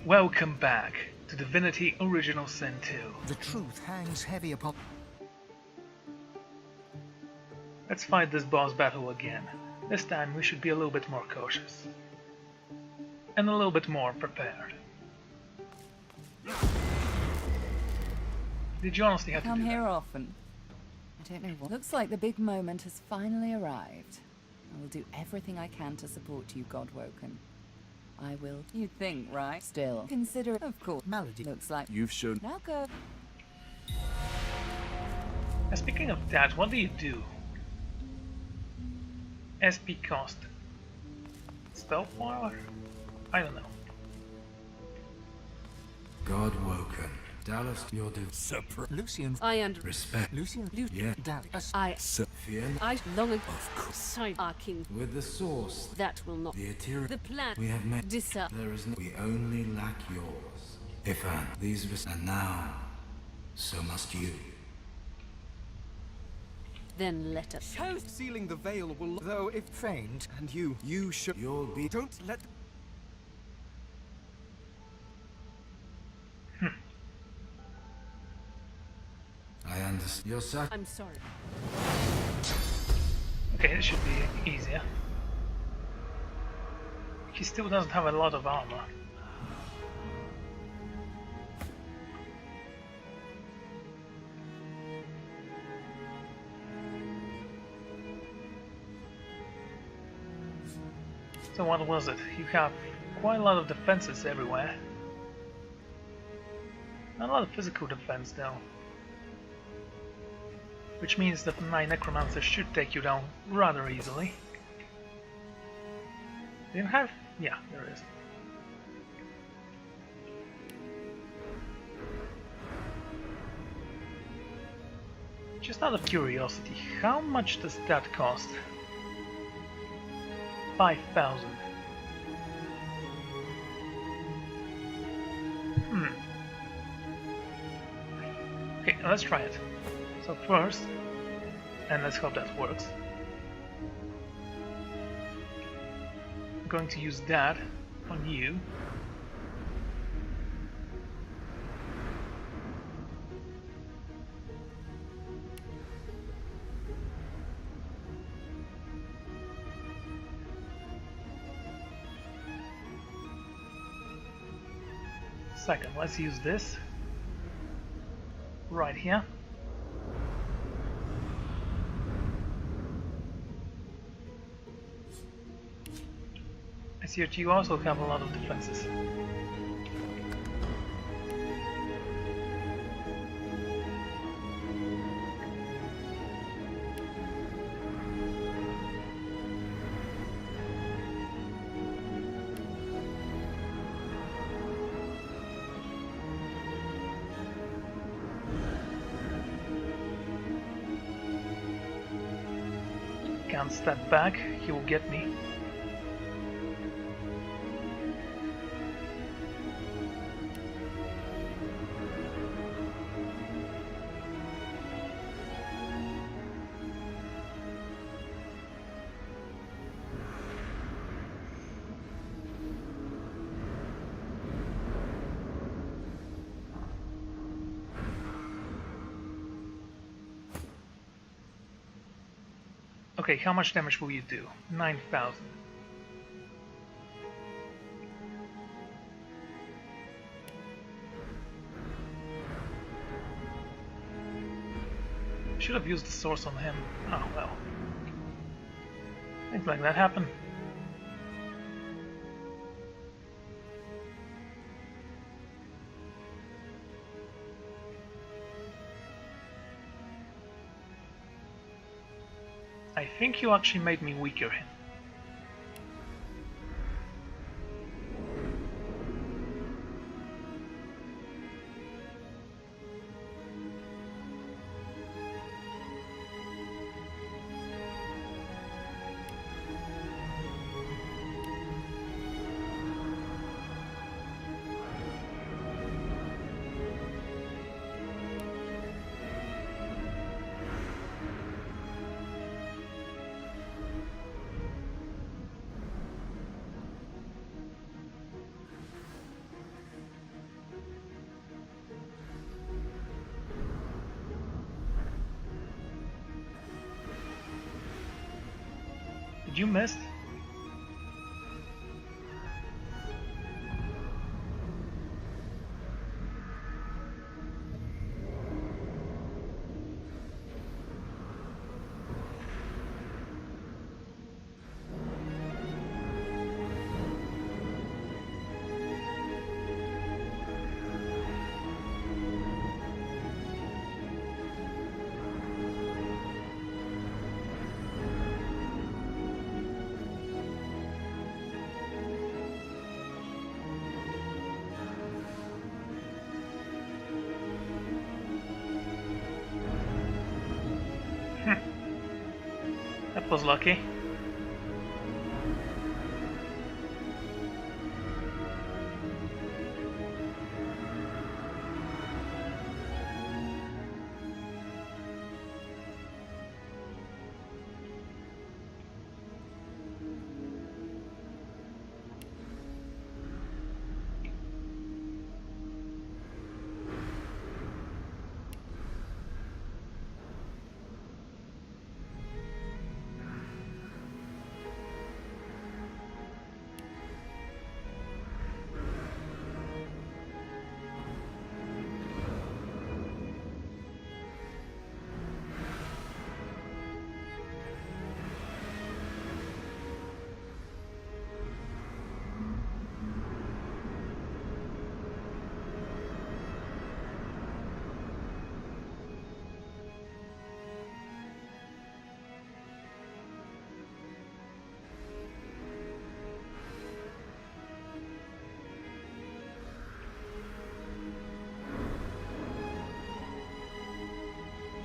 Welcome back to Divinity Original Sin 2. The truth hangs heavy upon... Let's fight this boss battle again. This time we should be a little bit more cautious. And a little bit more prepared. Did you honestly have to Come do here that? often. I don't know what. Looks like the big moment has finally arrived. I will do everything I can to support you, Godwoken. I will. You think, right? Still. Consider it, of course. Malady. Looks like You've shown... Now go. Speaking of that, what do you do? SP cost. Stealth power? I don't know. Godwoken. Dallas, you're the Separate. Lucian. I under respect. Lucian. Yeah. Dallas. I Fear I long ago side our king. with the source. That will not The Etira. the plan. We have met. Disa. There is no. We only lack yours. Ifan, these and now, so must you. Then let us. Sealing the veil will... Though if feigned, and you should... You'll be. Don't let... I understand. Your sac. I'm sorry. Okay, this should be easier. He still doesn't have a lot of armor. So what was it? You have quite a lot of defenses everywhere. Not a lot of physical defense though. Which means that my Necromancer should take you down rather easily. Didn't have? Yeah, there is. Just out of curiosity, how much does that cost? 5,000. Okay, let's try it. So first, and let's hope that works. I'm going to use that on you. Second, let's use this right here. I see that you also have a lot of defenses. Can't step back, he will get me. Okay, how much damage will you do? 9,000. Should have used the source on him. Oh well. Things like that happen. I think you actually made me weaker. you missed? That was lucky.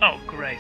Oh, great.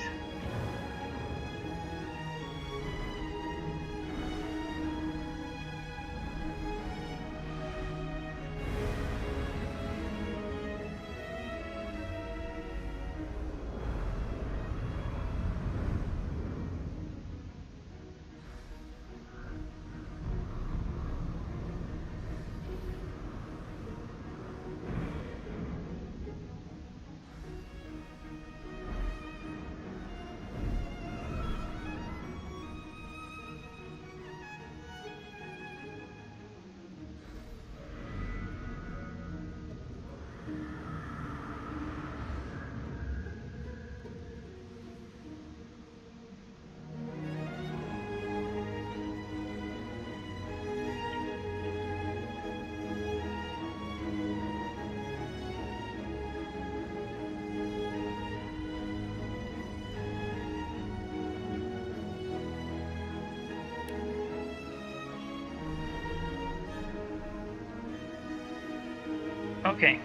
Okay.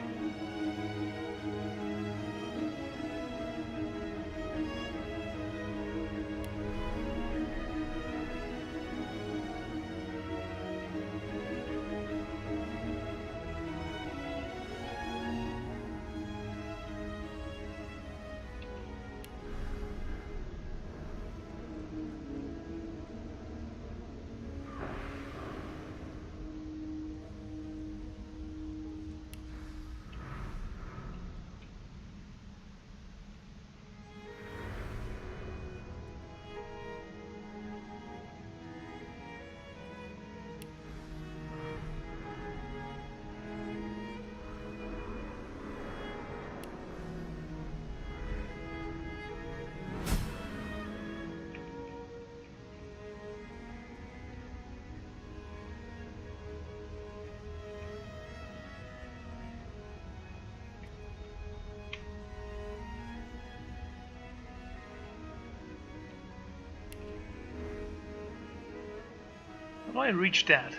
How do I reach that?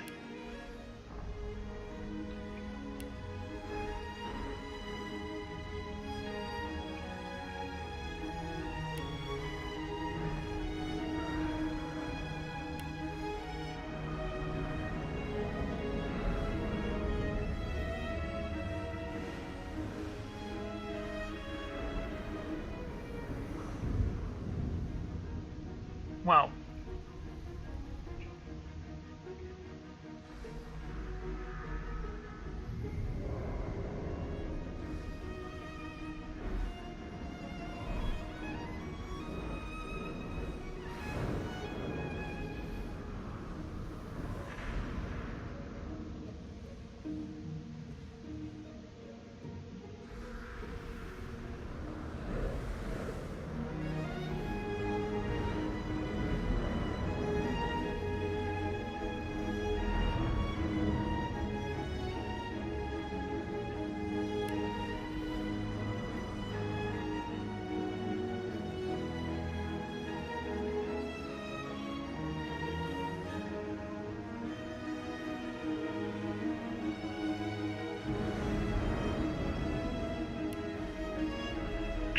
Wow.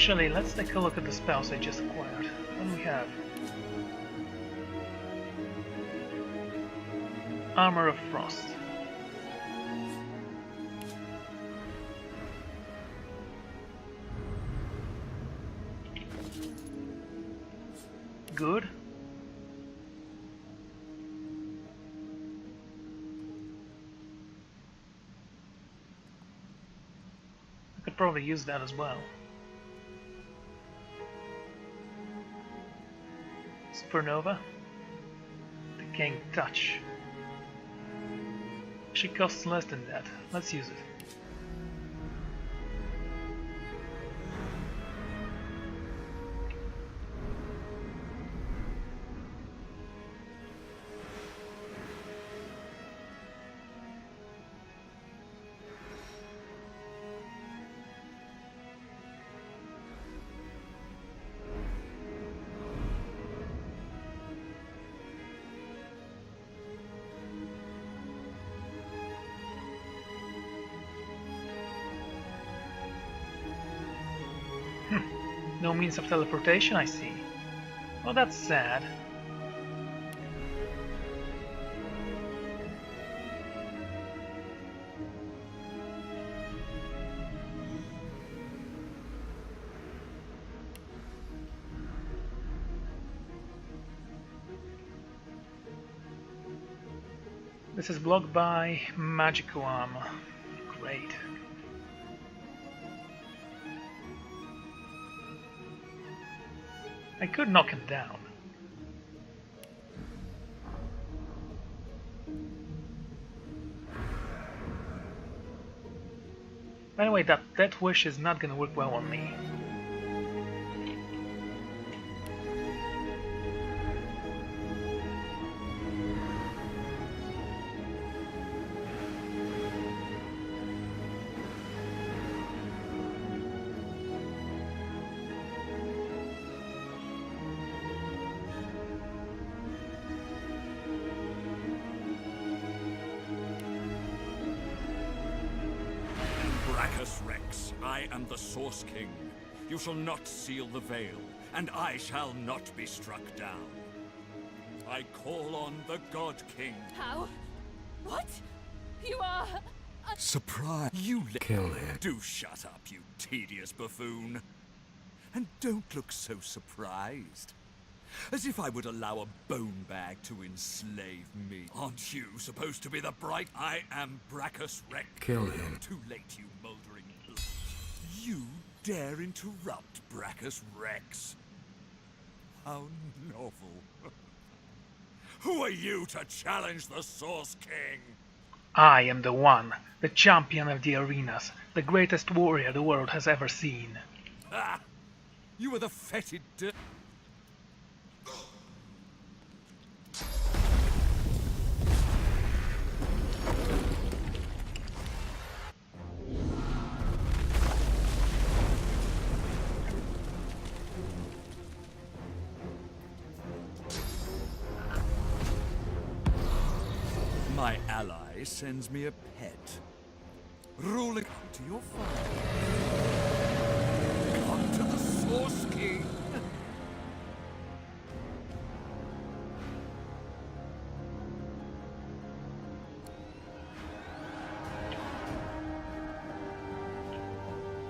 Actually, let's take a look at the spells I just acquired. What do we have? Armor of Frost. Good. I could probably use that as well. Supernova. Decaying Touch. She costs less than that. Let's use it. No means of teleportation, I see. Well, that's sad. This is blocked by magical armor. Great. I could knock him down. By the way, that wish is not gonna work well on me. Rex, I am the Source King. You shall not seal the veil, and I shall not be struck down. I call on the God King. How? What? You are... Surprise! You Kill him. Do shut up, you tedious buffoon. And don't look so surprised. As if I would allow a bone bag to enslave me. Aren't you supposed to be the bright? I am Brachus Rex. Kill him. Too late, you mouldering blood. You dare interrupt Brachus Rex? How novel. Who are you to challenge the Source King? I am the one, the champion of the arenas, the greatest warrior the world has ever seen. Ah! You are the fetid dirt. My ally sends me a pet. Rolling up to your father. Come to the Source King.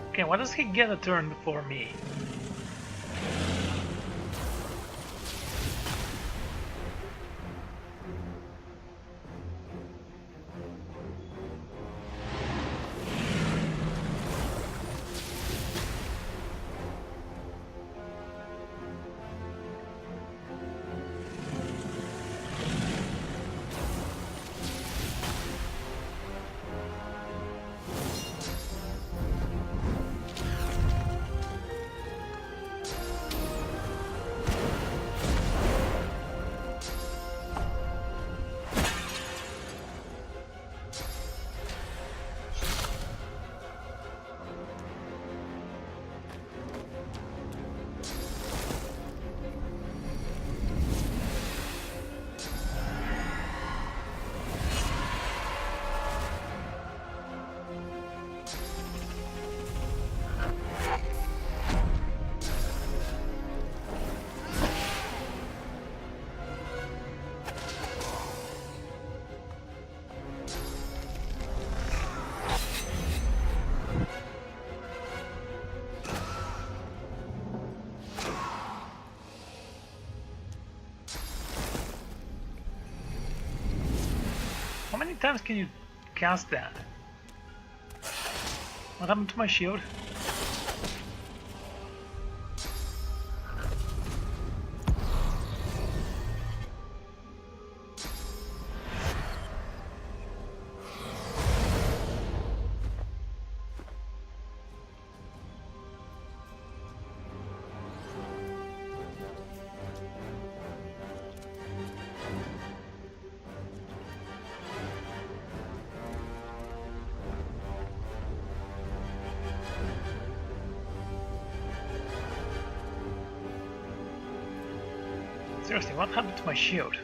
Okay, why does he get a turn before me? times can you cast that? What happened to my shield? Seriously, what happened to my shield?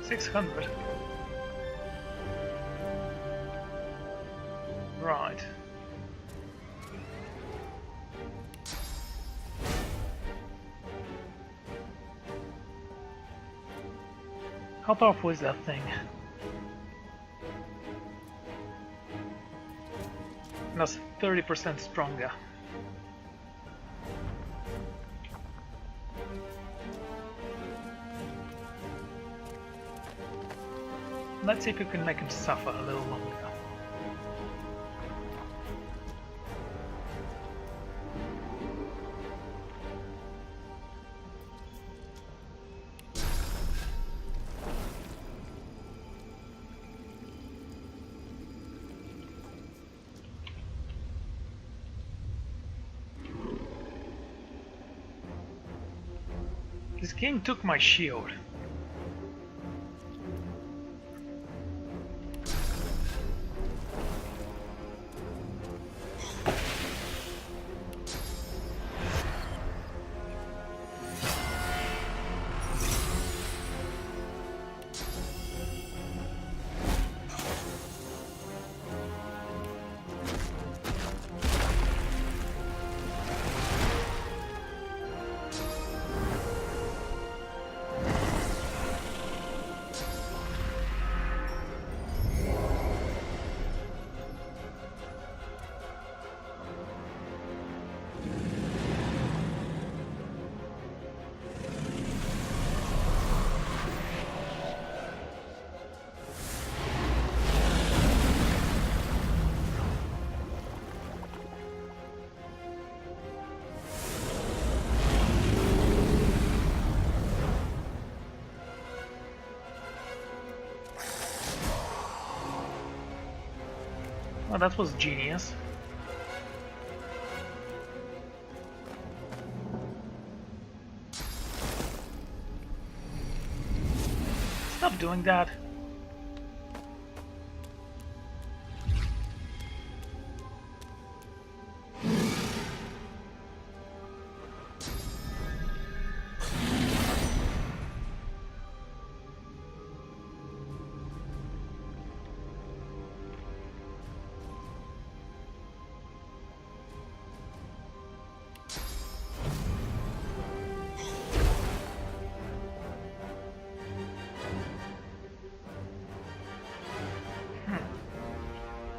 $600. Right. How powerful is that thing? That's 30% stronger. Let's see if we can make him suffer a little longer. This king took my shield. Well, that was genius. Stop doing that.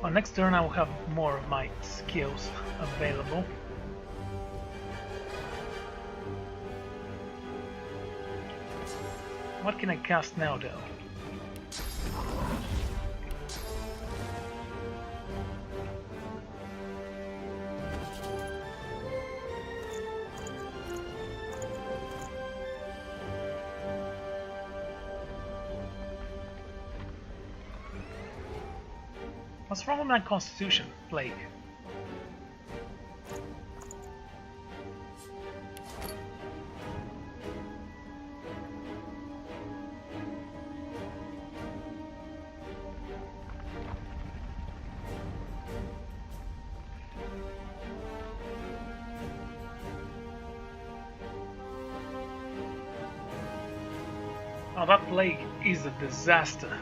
Well, next turn I will have more of my skills available. What can I cast now, though? What's wrong with my constitution, Plague? Oh, that plague is a disaster.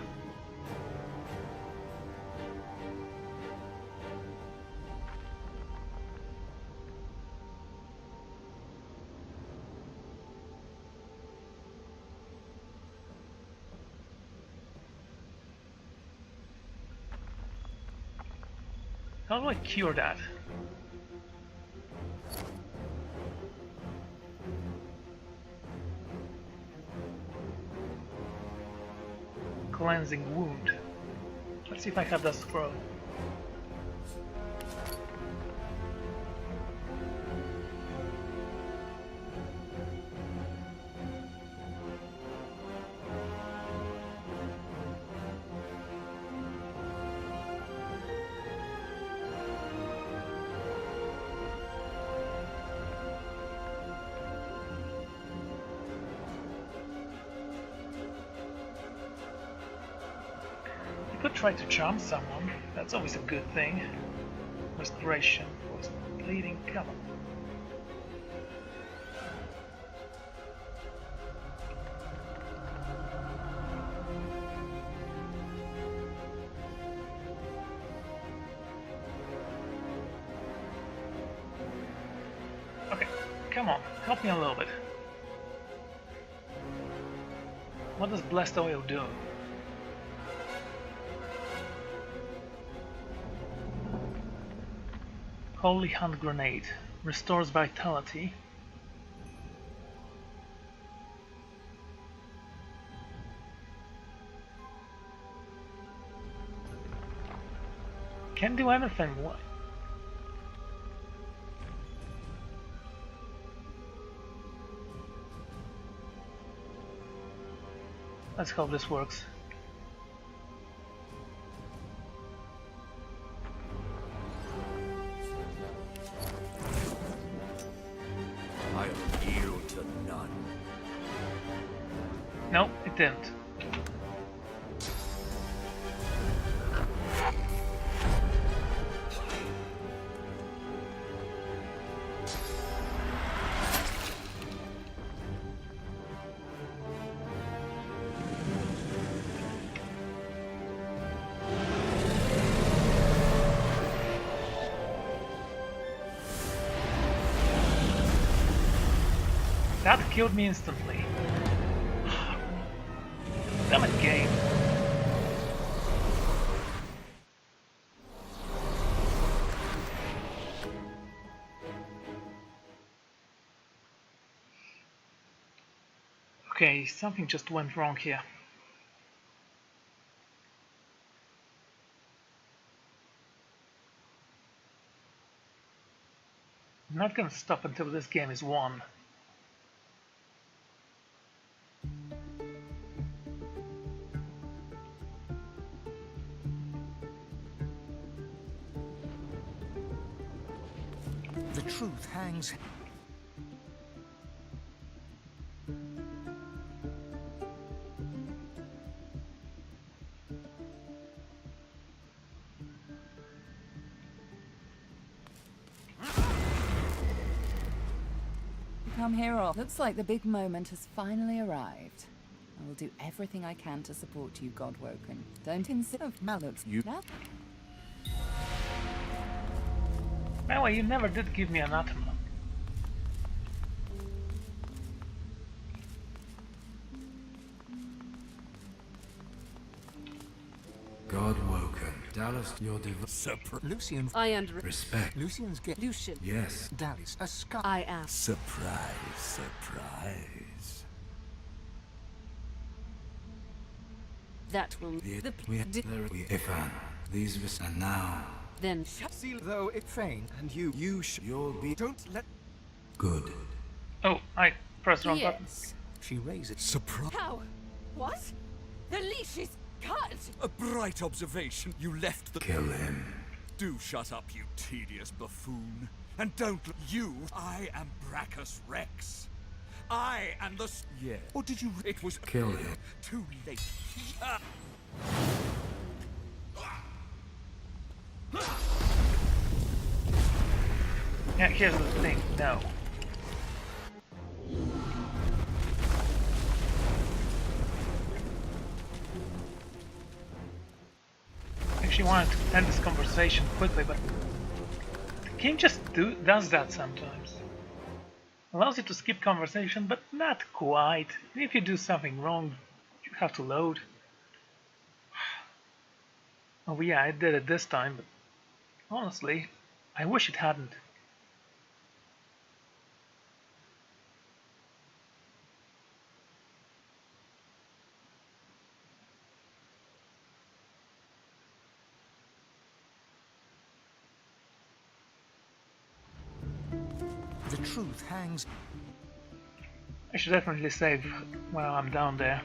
How do I cure that? cleansing wound. Let's see if I have that scroll. Could try to charm someone, that's always a good thing. Restoration was bleeding, come on. Okay, come on, help me a little bit. What does blessed oil do? Holy Hand Grenade. Restores vitality. Can't do anything. What? Let's hope this works. No, it didn't. That killed me instantly. Damn it, game. Okay, something just went wrong here. I'm not gonna stop until this game is won. The truth hangs. Come here, all. Looks like the big moment has finally arrived. I will do everything I can to support you, Godwoken. Don't consider Malux. You now. By the way, you never did give me anathema. God woken. Dallas, your Lucian. I am respect. Lucian's get Lucian. Yes. Dallas. A scar. I am. Surprise, surprise. That will Ifan. These res and now. then Seal though it faint, and you You'll be don't let. good. Oh, I pressed the wrong button. yes. She raises. Surprise. How? What? The leash is cut. A bright observation. You left the... Kill him. Do shut up, you tedious buffoon. And don't... You... I am Brachus Rex. I am the... Yeah. Or did you... It was... Kill him. Too late. Yeah, here's the thing. No. I actually wanted to end this conversation quickly, but the game just does that sometimes. Allows you to skip conversation, but not quite. If you do something wrong, you have to load. Oh yeah, I did it this time, but honestly, I wish it hadn't. The truth hangs. I should definitely save while I'm down there.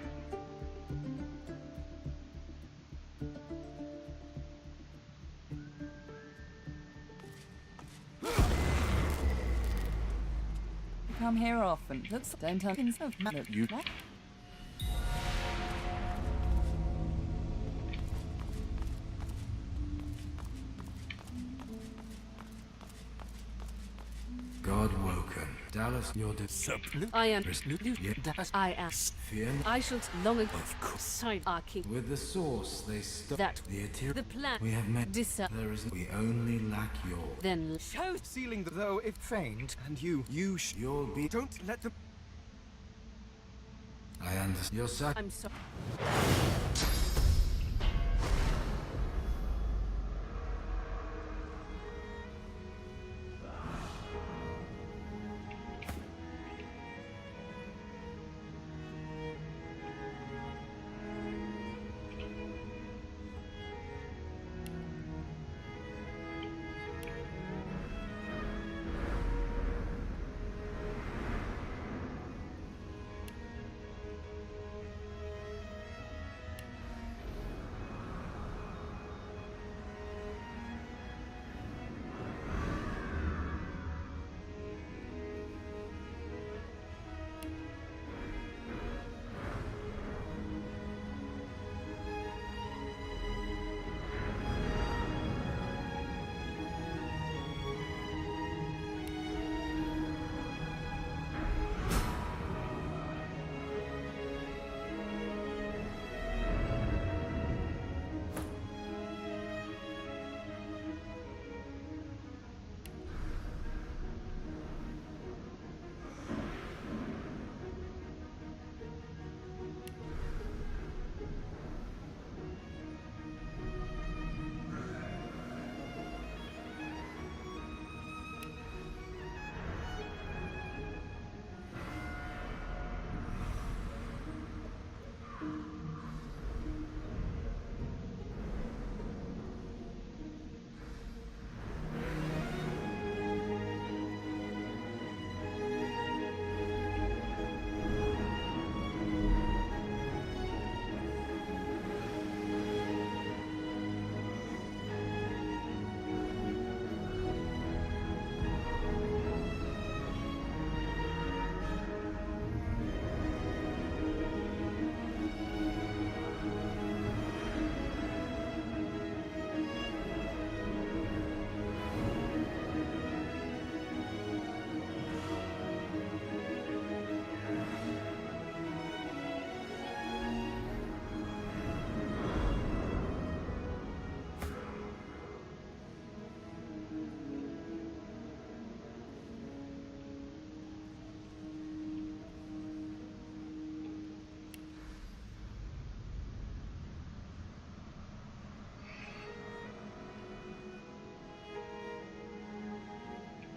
You come here often. Looks don't tell of matter. You what? God woken. Dallas, you're I am. Yes. I am. Fear I shall long ago. Of course. Side our king. with the source they stop That the the plan. we have met. Disa. There is we only lack your. Then show. Sealing the though if feigned, and you You'll be. don't let them. I understand. Your sac. I'm sorry.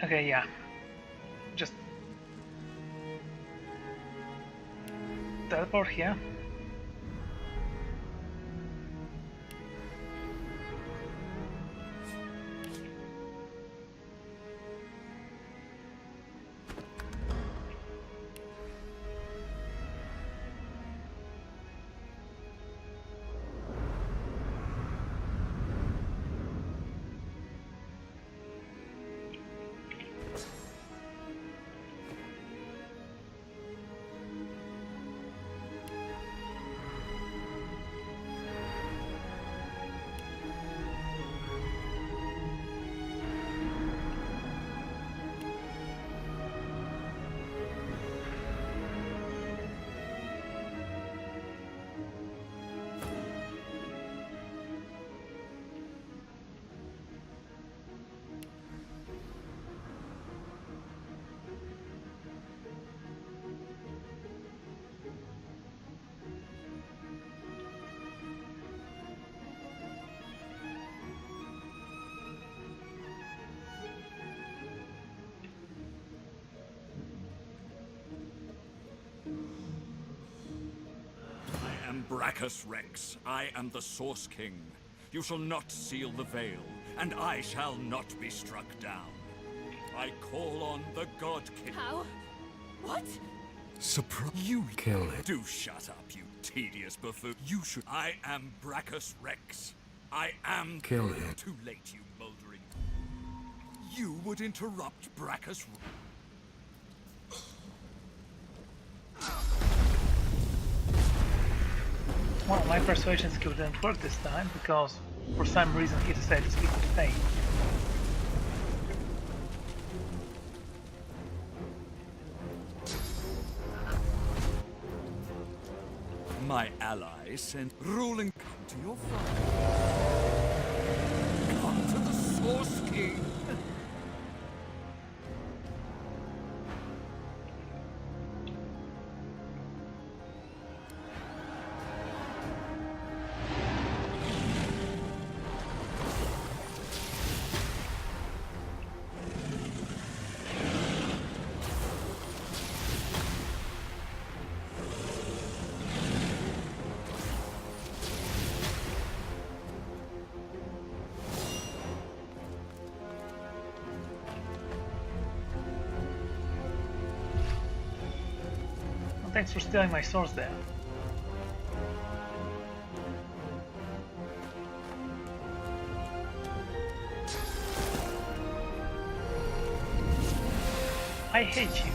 Okay, yeah. Just teleport here. I am Brachus Rex. I am the Source King. You shall not seal the veil, and I shall not be struck down. I call on the God King. How? What? Surprise! You Kill it. do shut up, you tedious buffoon. You should. I am Brachus Rex. I am. Kill him. Too late, you mouldering. You would interrupt Brachus. Well, my persuasion skill didn't work this time because for some reason he decided to speak with Fate. My ally sent ruling. Come to your father. Come to the Source King. Thanks for stealing my swords there. I hate you.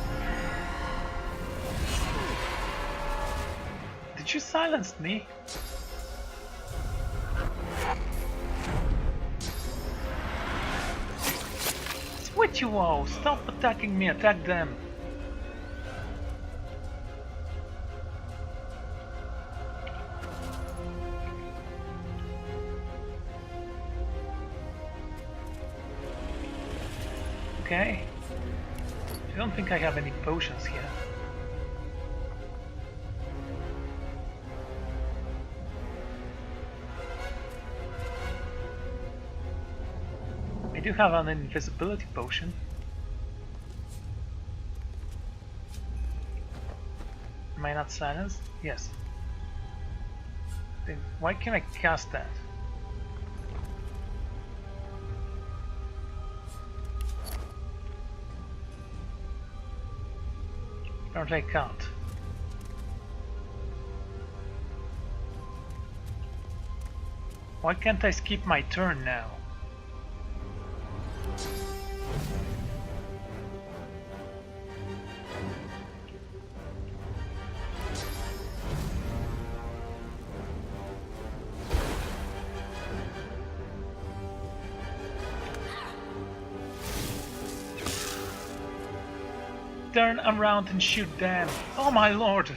Did you silence me? Switch you all! Stop attacking me, attack them! Okay. I don't think I have any potions here. I do have an invisibility potion. Am I not silenced? Yes. Then why can't I cast that? Apparently I can't. Why can't I skip my turn now? Turn around and shoot them. Oh my lord!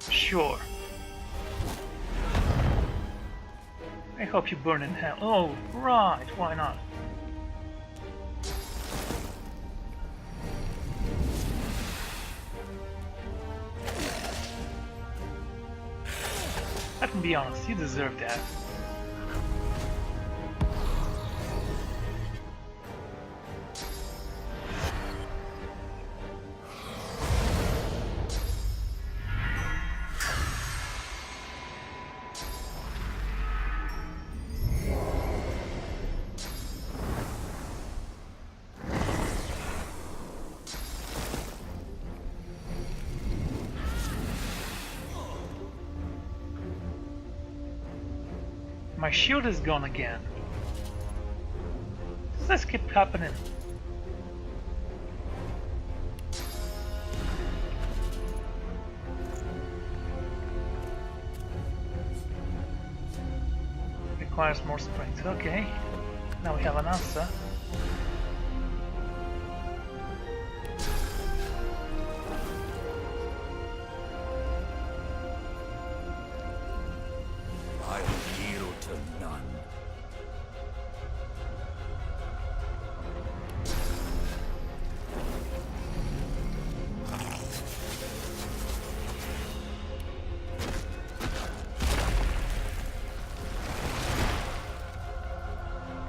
Sure. I hope you burn in hell. Oh, right, why not? I can be honest, you deserve that. My shield is gone again. Does this keep happening? Requires more springs. Okay. Now we have an answer.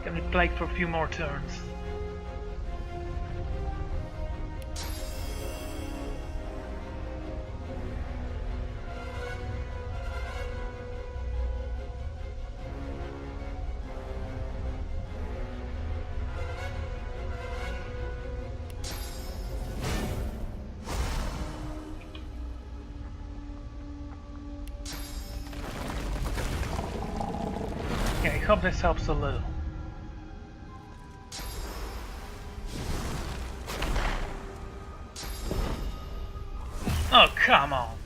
Can be plagued for a few more turns. Yeah, I hope this helps a little. Oh, come on!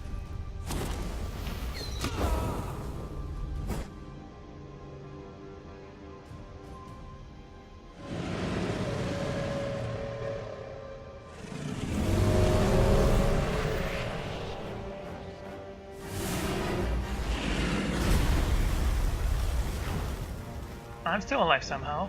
I'm still alive somehow.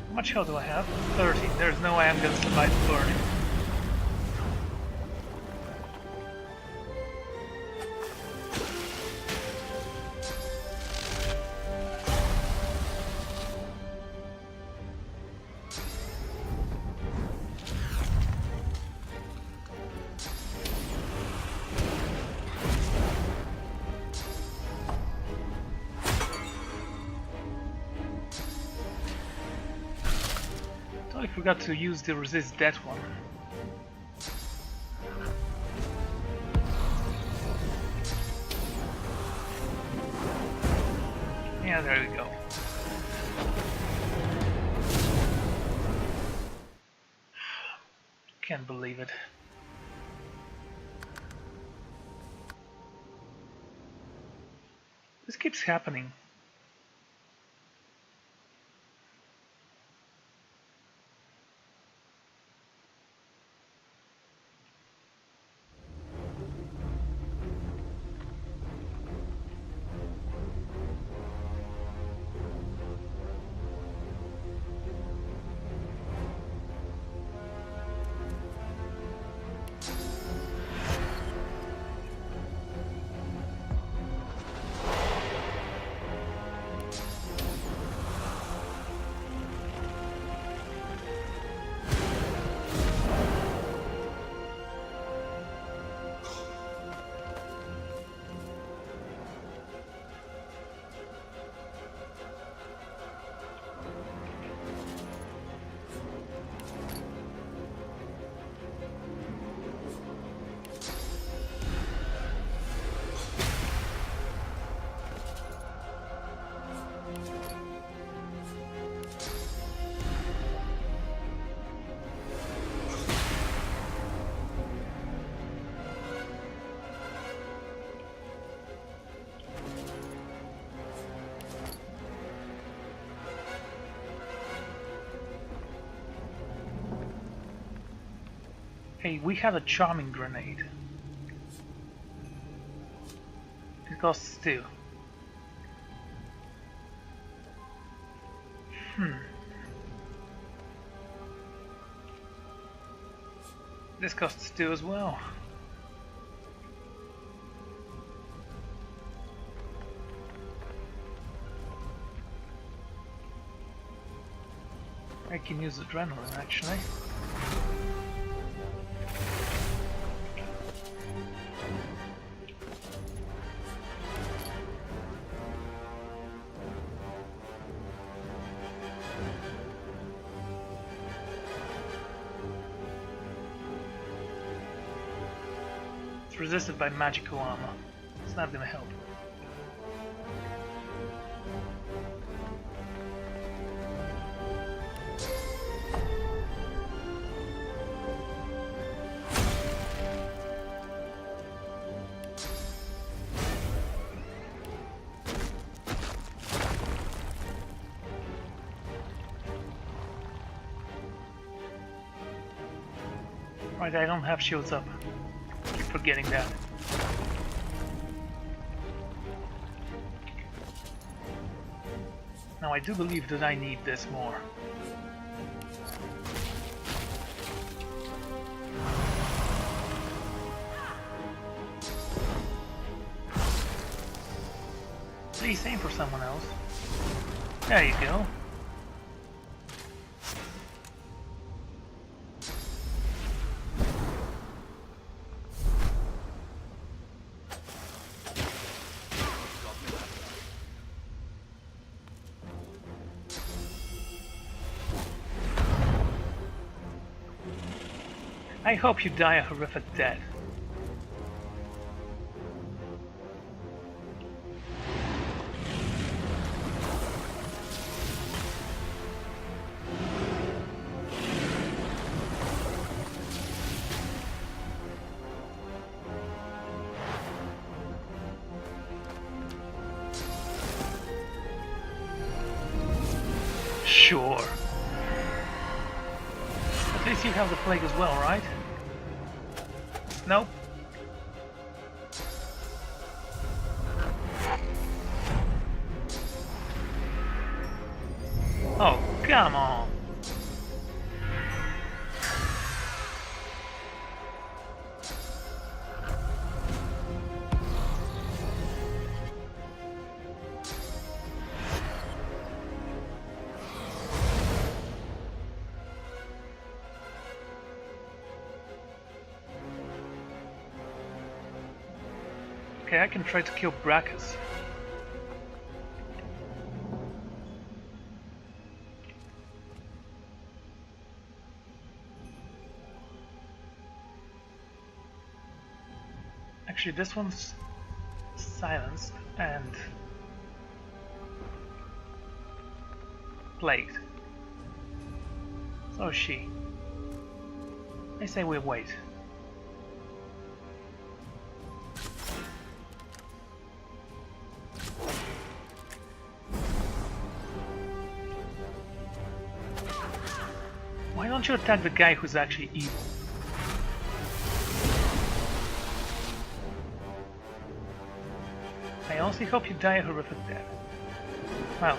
How much health do I have? 30. There's no way I'm gonna survive the burning. I forgot to use the resist that one. Yeah, there we go. Can't believe it. This keeps happening. Hey, we have a charming grenade. It costs 2. This costs 2 as well. I can use adrenaline actually. It's resisted by magical armor. It's not gonna help. Right, I don't have shields up. Keep forgetting that. Now I do believe that I need this more. See, same for someone else. There you go. I hope you die a horrific death. Sure. At least you have the plague as well, right? Nope. Oh, come on. Okay, I can try to kill Brachus. Actually, this one's silenced and plagued. So is she. I say we wait. Why don't you attack the guy who's actually evil? I honestly hope you die a horrific death. Well.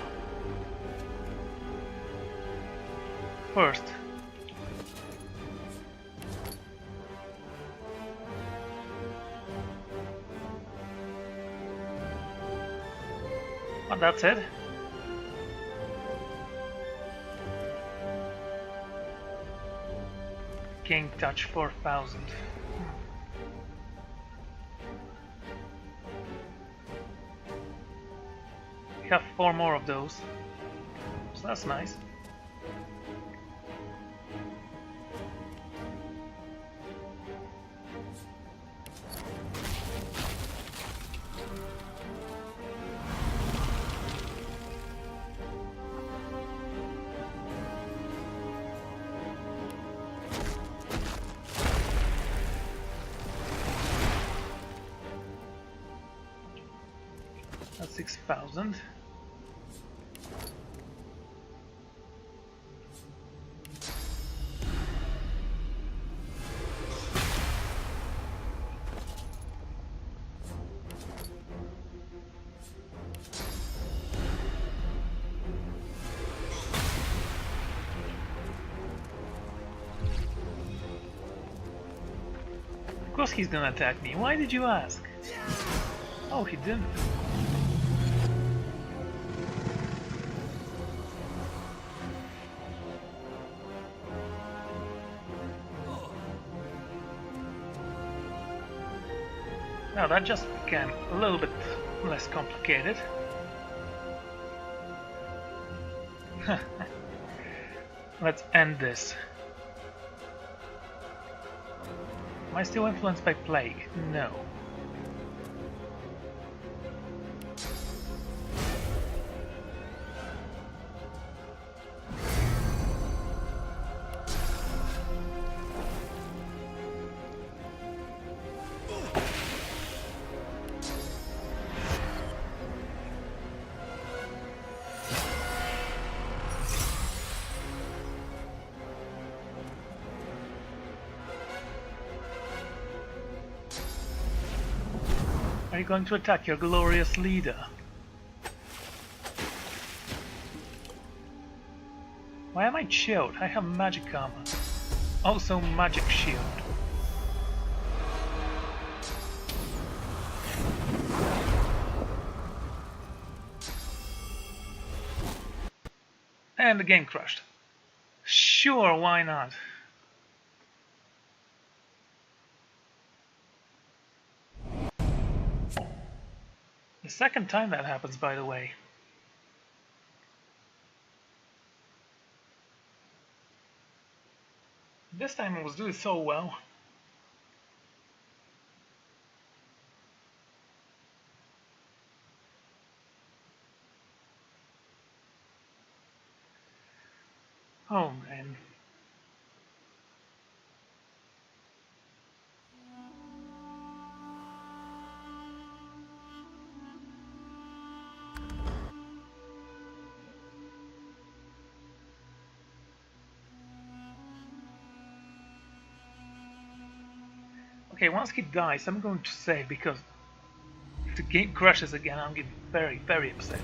First. Well, that's it. King touch 4000. We have 4 more of those, so that's nice. That's 6000. Of course he's gonna attack me. Why did you ask? Oh, he didn't. Now that just became a little bit less complicated. Let's end this. Am I still influenced by plague? No. Are you going to attack your glorious leader? Why am I chilled? I have magic armor. Also magic shield. And the game crashed. Sure, why not? The second time that happens, by the way. This time I was doing so well. Oh man. Okay, once he dies, I'm going to save because if the game crashes again, I'll get very, very upset.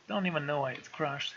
Don't even know why it crashed.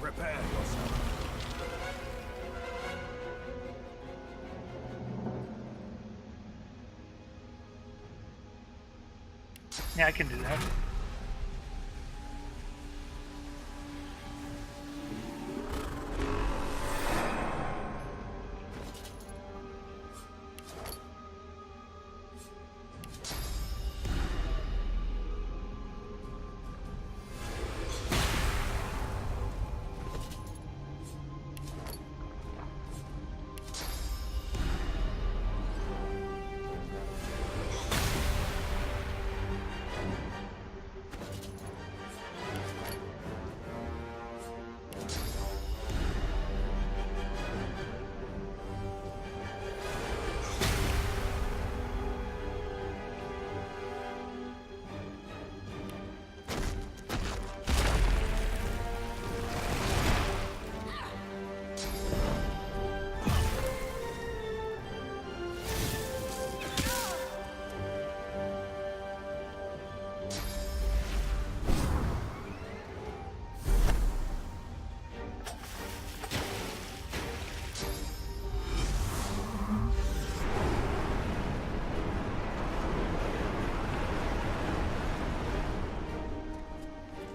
Prepare yourself. Yeah, I can do that.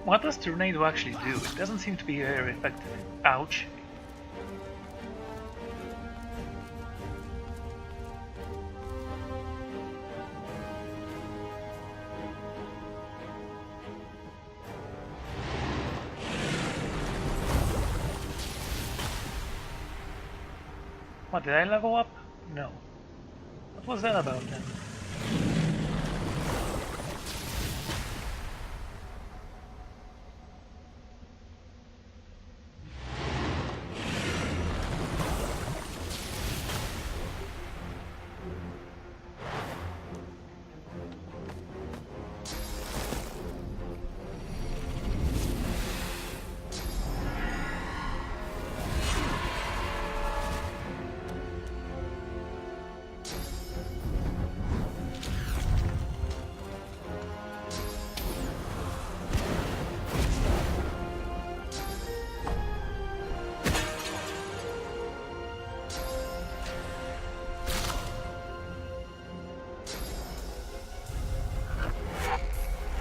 What does Tornado actually do? It doesn't seem to be very effective. Ouch. What, did I level up? No. What was that about then?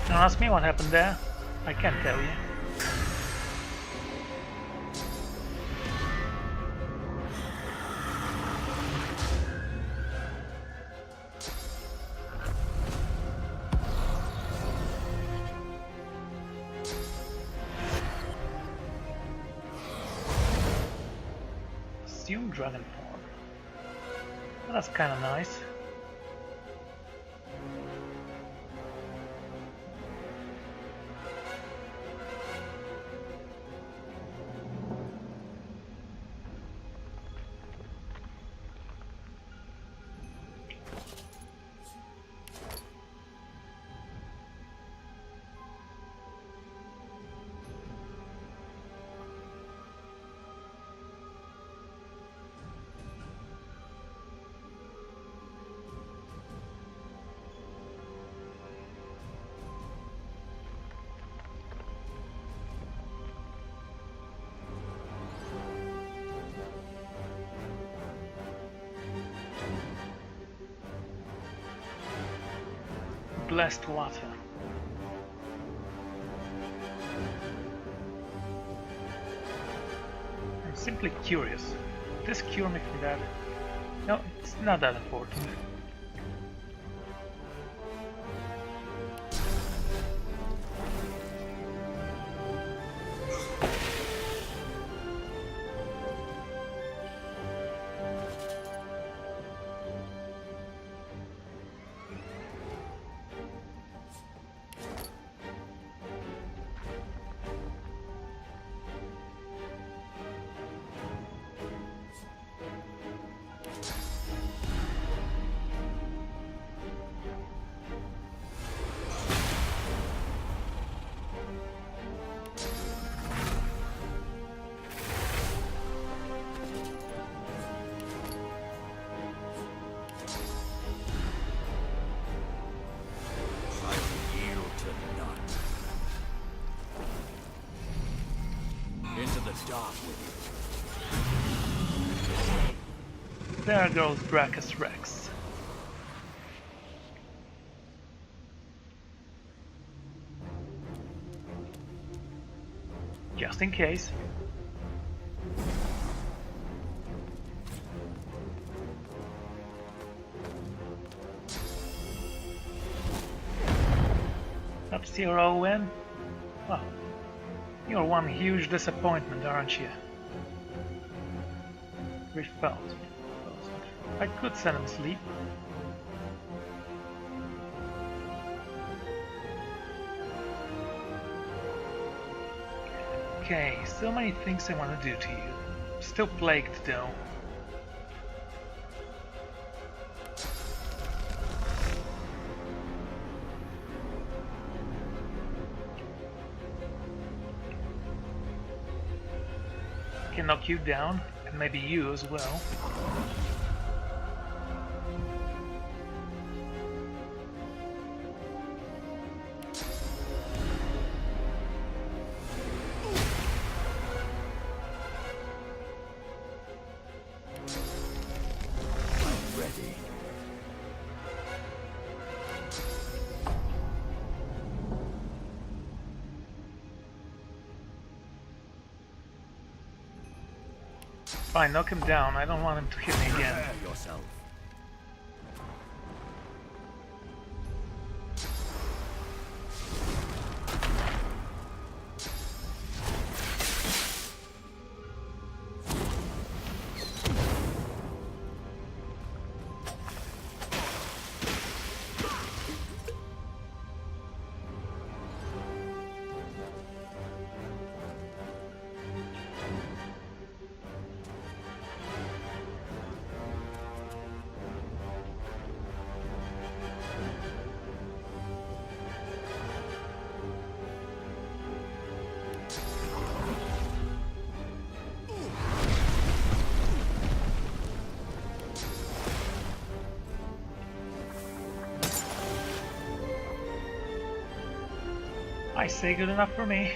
Don't ask me what happened there. I can't tell you. Assume dragon form. Well, that's kind of nice. blessed water. I'm simply curious. Would this cure me from that? No, it's not that important. There goes Brachus Rex. Just in case. Sub-Zero win? Well, you're one huge disappointment, aren't you? Rivellon. I could send him sleep. Okay, so many things I want to do to you. Still plagued though. I can knock you down, and maybe you as well. Fine, knock him down. I don't want him to hit me again. Prepare yourself. I say good enough for me.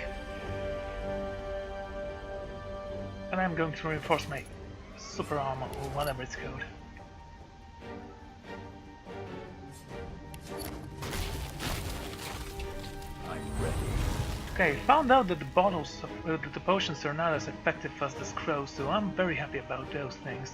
And I'm going to reinforce my super armor or whatever it's called. I'm ready. Okay, found out that the bottles of the potions are not as effective as the scrolls, so I'm very happy about those things.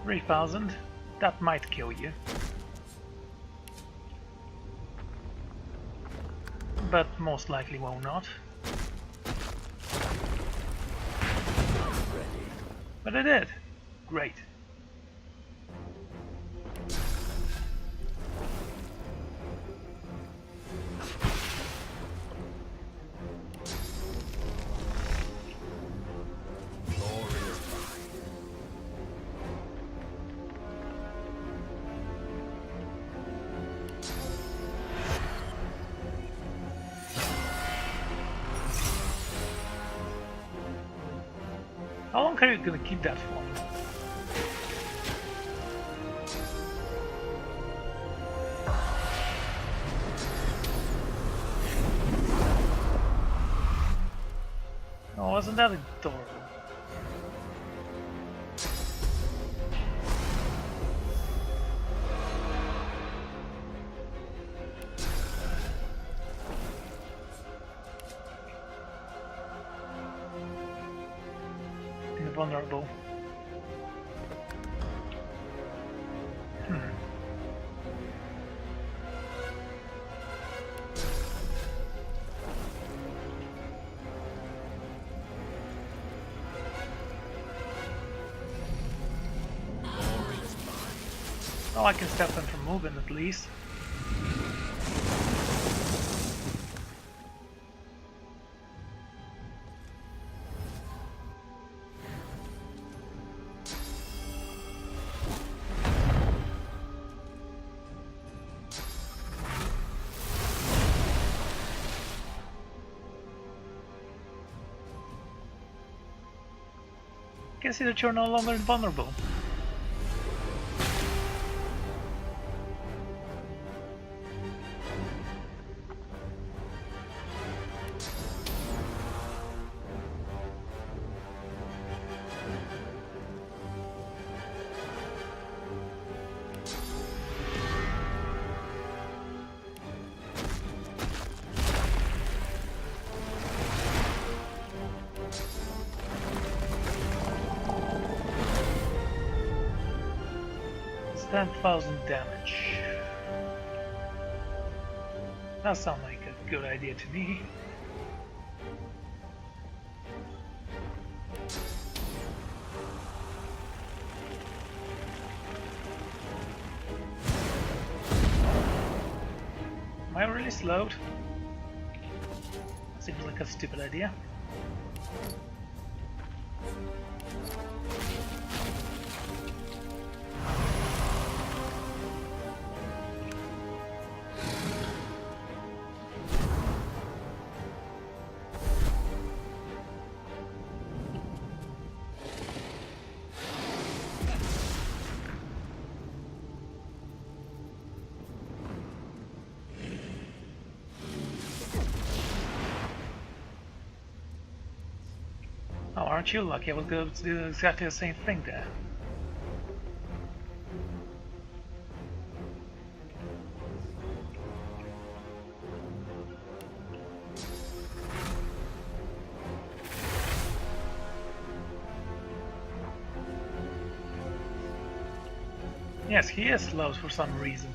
$3,000, that might kill you. But most likely will not. But it did. Great. How long are you gonna keep that for? Wasn't that adorable? Invulnerable. Oh, I can stop them from moving at least. I can see that you're no longer invulnerable. It's 10,000 damage. That sounds like a good idea to me. Am I really slowed? Seems like a stupid idea. Oh, aren't you lucky? I was going to do exactly the same thing there. Yes, he is slow for some reason.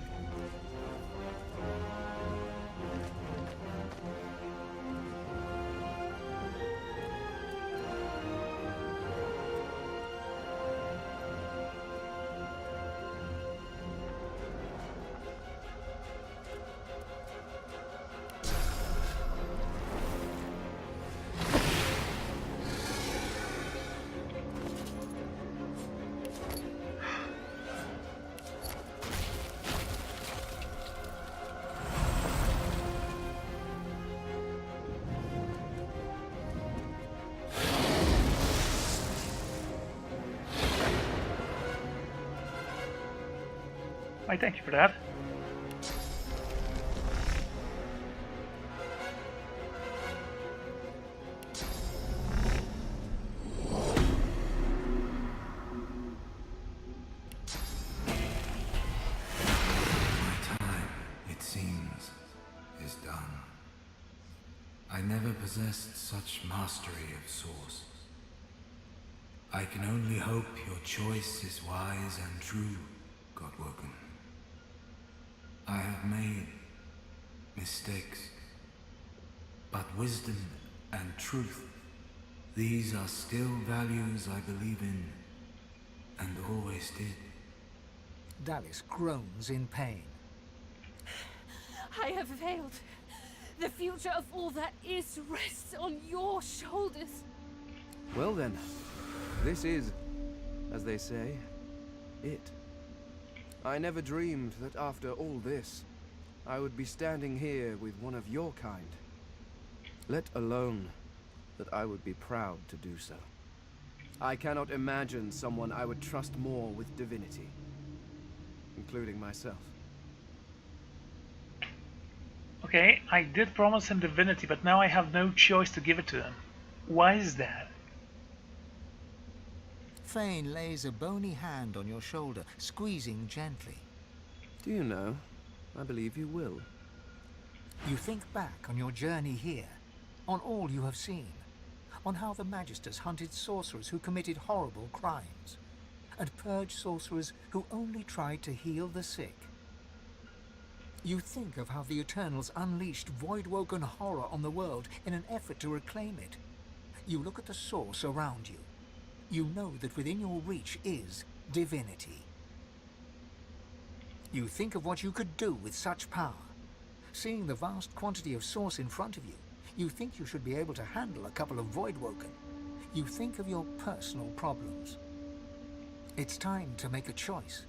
Why, thank you for that. My time, it seems, is done. I never possessed such mastery of Source. I can only hope your choice is wise and true, Godwoken. I have made mistakes, but wisdom and truth, these are still values I believe in, and always did. Dallis groans in pain. I have failed. The future of all that is rests on your shoulders. Well then, this is, as they say, it. I never dreamed that after all this, I would be standing here with one of your kind. Let alone that I would be proud to do so. I cannot imagine someone I would trust more with divinity, including myself. Okay, I did promise him divinity, but now I have no choice to give it to him. Why is that? Fane lays a bony hand on your shoulder, squeezing gently. Do you know? I believe you will. You think back on your journey here, on all you have seen, on how the Magisters hunted sorcerers who committed horrible crimes, and purged sorcerers who only tried to heal the sick. You think of how the Eternals unleashed void-woken horror on the world in an effort to reclaim it. You look at the source around you. You know that within your reach is divinity. You think of what you could do with such power. Seeing the vast quantity of source in front of you, you think you should be able to handle a couple of void-woken. You think of your personal problems. It's time to make a choice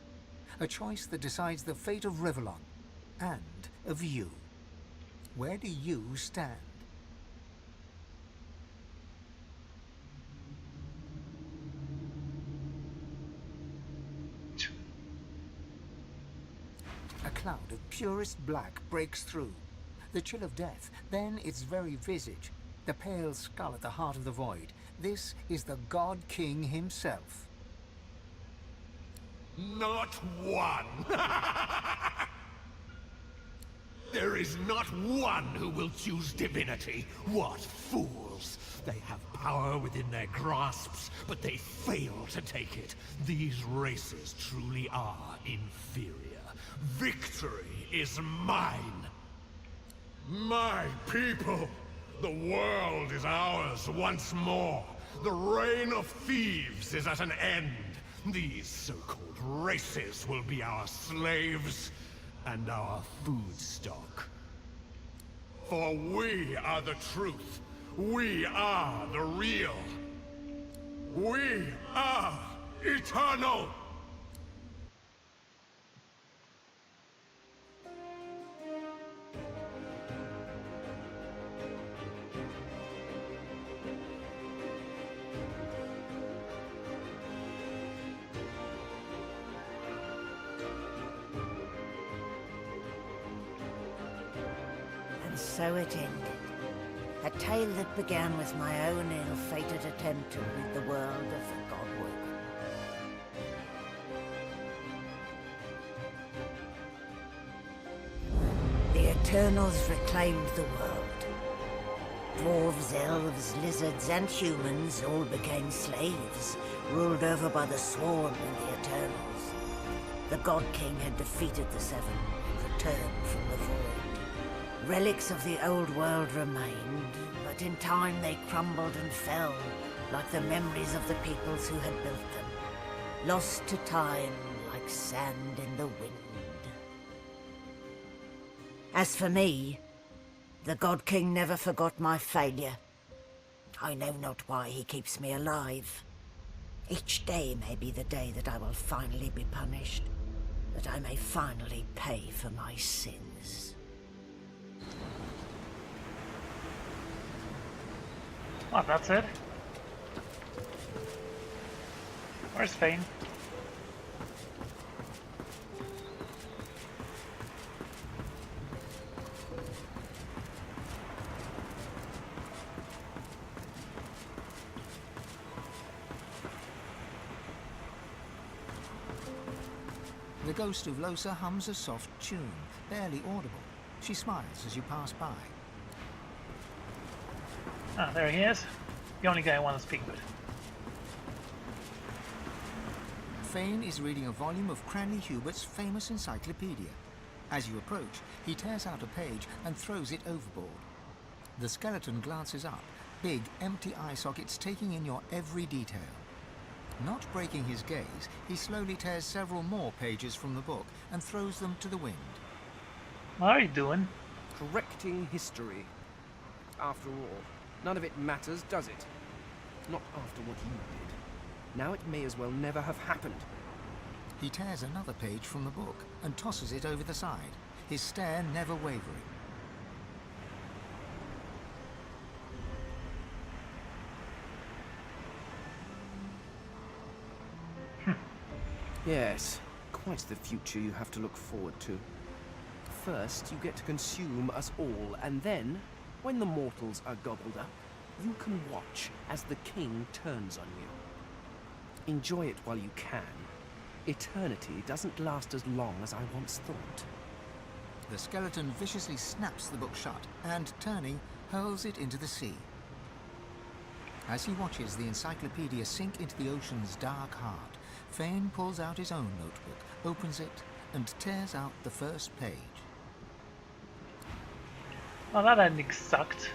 that decides the fate of Rivellon and of you. Where do you stand? A cloud of purest black breaks through. The chill of death, then its very visage, the pale skull at the heart of the void. This is the God King himself. Not one! There is not one who will choose divinity. What fools! They have power within their grasps, but they fail to take it. These races truly are inferior. Victory is mine! My people! The world is ours once more. The reign of thieves is at an end. These so-called races will be our slaves and our food stock. For we are the truth. We are the real. We are eternal! So it ended. A tale that began with my own ill-fated attempt to rid the world of the Godwoken. The Eternals reclaimed the world. Dwarves, elves, lizards, and humans all became slaves, ruled over by the Swarm and the Eternals. The God King had defeated the Seven and returned from the void. Relics of the old world remained, but in time they crumbled and fell, like the memories of the peoples who had built them, lost to time like sand in the wind. As for me, the God King never forgot my failure. I know not why he keeps me alive. Each day may be the day that I will finally be punished, that I may finally pay for my sins. Oh, that's it? Where's Fane? The ghost of Losa hums a soft tune, barely audible. She smiles as you pass by. Ah, there he is. The only guy I want to speak with. Fane is reading a volume of Cranley Hubert's famous encyclopedia. As you approach, he tears out a page and throws it overboard. The skeleton glances up, big, empty eye sockets taking in your every detail. Not breaking his gaze, he slowly tears several more pages from the book and throws them to the wind. What are you doing? Correcting history. After all, none of it matters, does it? Not after what you did. Now it may as well never have happened. He tears another page from the book and tosses it over the side, his stare never wavering. Yes, quite the future you have to look forward to. First, you get to consume us all, and then, when the mortals are gobbled up, You can watch as the king turns on you. Enjoy it while you can. Eternity doesn't last as long as I once thought. The skeleton viciously snaps the book shut and, turning, hurls it into the sea. As he watches the encyclopedia sink into the ocean's dark heart, Fane pulls out his own notebook, opens it, and tears out the first page. Well, that ending sucked.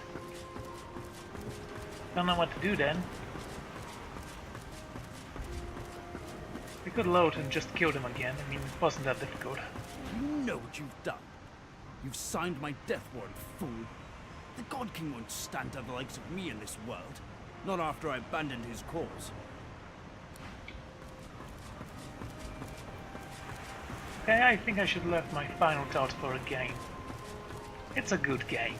Don't know what to do then. We could load and just kill them again. I mean, it wasn't that difficult. You know what you've done. You've signed my death warrant, fool. The God King won't stand to the likes of me in this world. Not after I abandoned his cause. Okay, I think I should left my final thoughts for a game. It's a good game.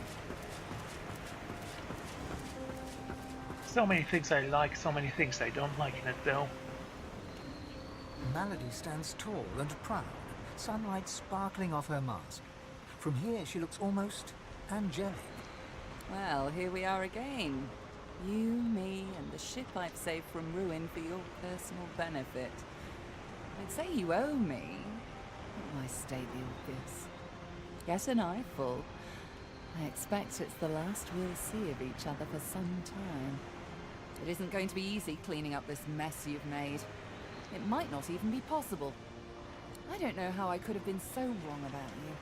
So many things I like, so many things I don't like in it though. Malady stands tall and proud, sunlight sparkling off her mask. From here she looks almost angelic. Well, here we are again. You, me, and the ship I've saved from ruin for your personal benefit. I'd say you owe me, but why state the obvious? Get an eyeful. I expect it's the last we'll see of each other for some time. It isn't going to be easy cleaning up this mess you've made. It might not even be possible. I don't know how I could have been so wrong about you.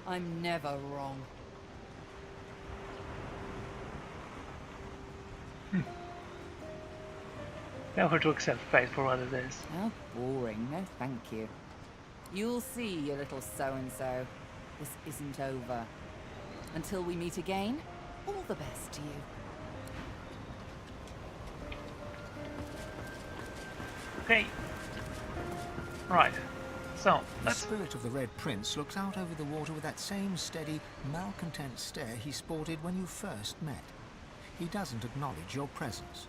I'm never wrong. Tell her to accept fate for what it is. How boring. No, thank you. You'll see, you little so-and-so. This isn't over. Until we meet again, all the best to you. Okay. Right. So, The let's... spirit of the Red Prince looks out over the water with that same steady, malcontent stare he sported when you first met. He doesn't acknowledge your presence.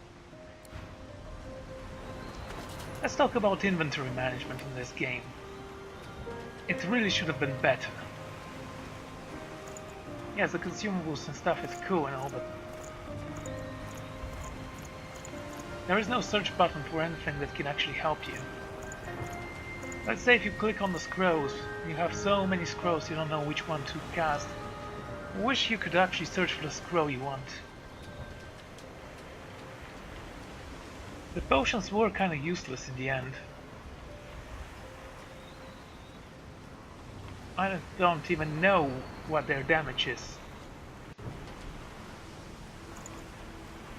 Let's talk about inventory management in this game. It really should have been better. Yes, the consumables and stuff is cool and all, but there is no search button for anything that can actually help you. Let's say if you click on the scrolls, you have so many scrolls you don't know which one to cast. I wish you could actually search for the scroll you want. The potions were kinda useless in the end. I don't even know what their damage is.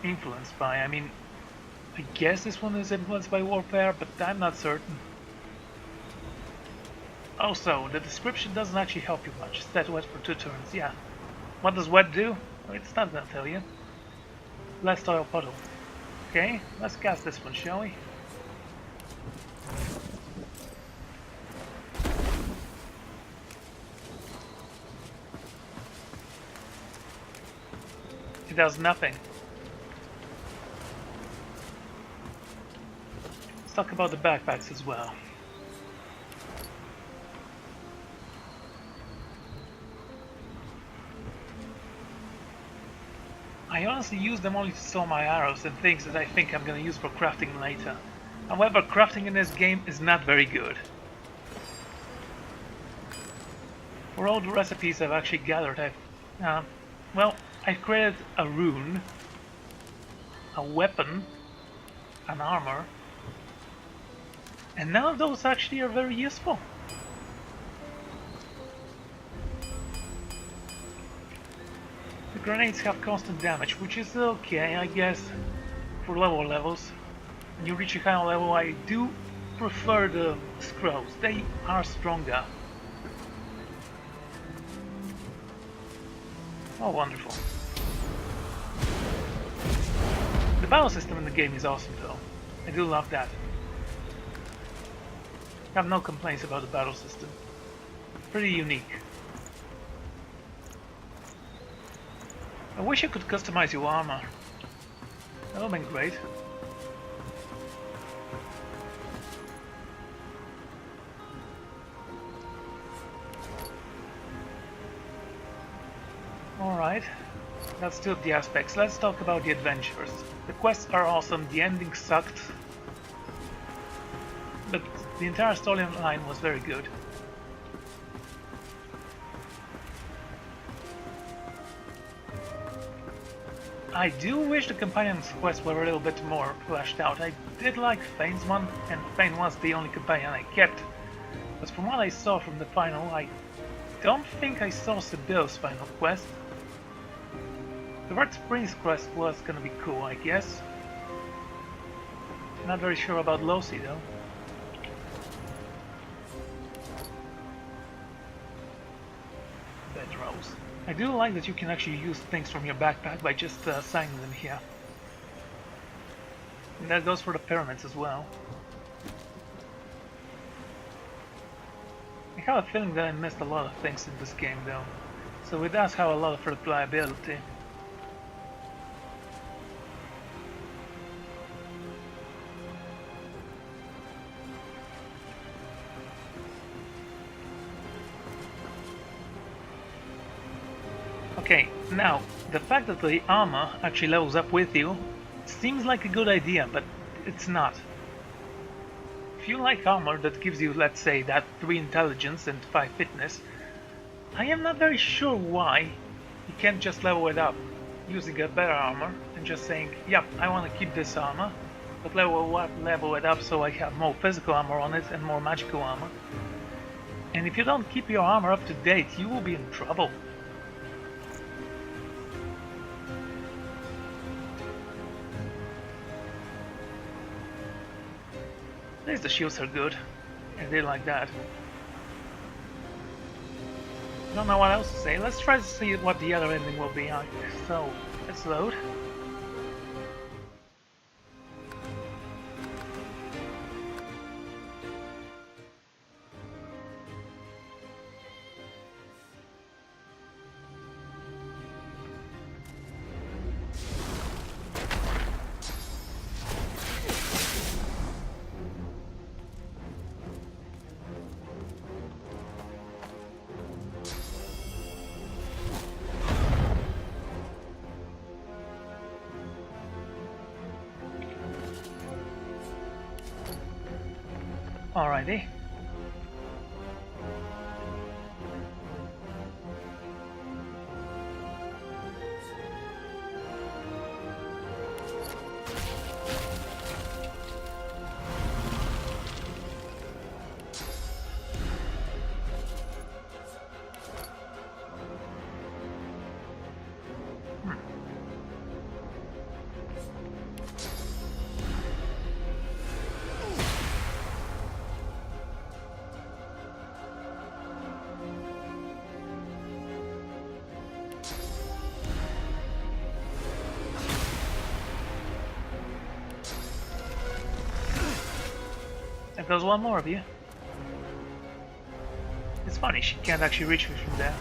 Influenced by, I mean, I guess this one is influenced by warfare, but I'm not certain. Also, the description doesn't actually help you much. Set wet for 2 turns, yeah. What does wet do? Well, it's not gonna tell you. Blast oil puddle. Okay, let's cast this one, shall we? It does nothing. Let's talk about the backpacks as well. I honestly use them only to store my arrows and things that I think I'm gonna use for crafting later. However, crafting in this game is not very good. For all the recipes I've actually gathered, I've created a rune, a weapon, an armor, and none of those actually are very useful. The grenades have constant damage, which is okay, I guess, for lower levels. When you reach a higher level, I do prefer the scrolls. They are stronger. Oh, wonderful. The battle system in the game is awesome though. I do love that. I have no complaints about the battle system. Pretty unique. I wish I could customize your armor. That would have been great. Alright, That's two of the aspects. Let's talk about the adventures. The quests are awesome, the ending sucked, but the entire storyline was very good. I do wish the companion's quests were a little bit more fleshed out. I did like Fane's one, and Fane was the only companion I kept. But from what I saw from the final, I don't think I saw Sibyl's final quest. The Red Springs quest was gonna be cool, I guess. Not very sure about Losi though. Bedrolls. I do like that you can actually use things from your backpack by just signing them here. And that goes for the pyramids as well. I have a feeling that I missed a lot of things in this game though, so it does have a lot of replayability. Okay, now, the fact that the armor actually levels up with you seems like a good idea, but it's not. If you like armor that gives you, let's say, that 3 intelligence and 5 fitness, I am not very sure why you can't just level it up using a better armor and just saying, yep, I want to keep this armor, but level it up so I have more physical armor on it and more magical armor. And if you don't keep your armor up to date, you will be in trouble. At least the shields are good, and they like that. Don't know what else to say. Let's try to see what the other ending will be like. So, let's load. Alrighty. There goes one more of you. It's funny, she can't actually reach me from there.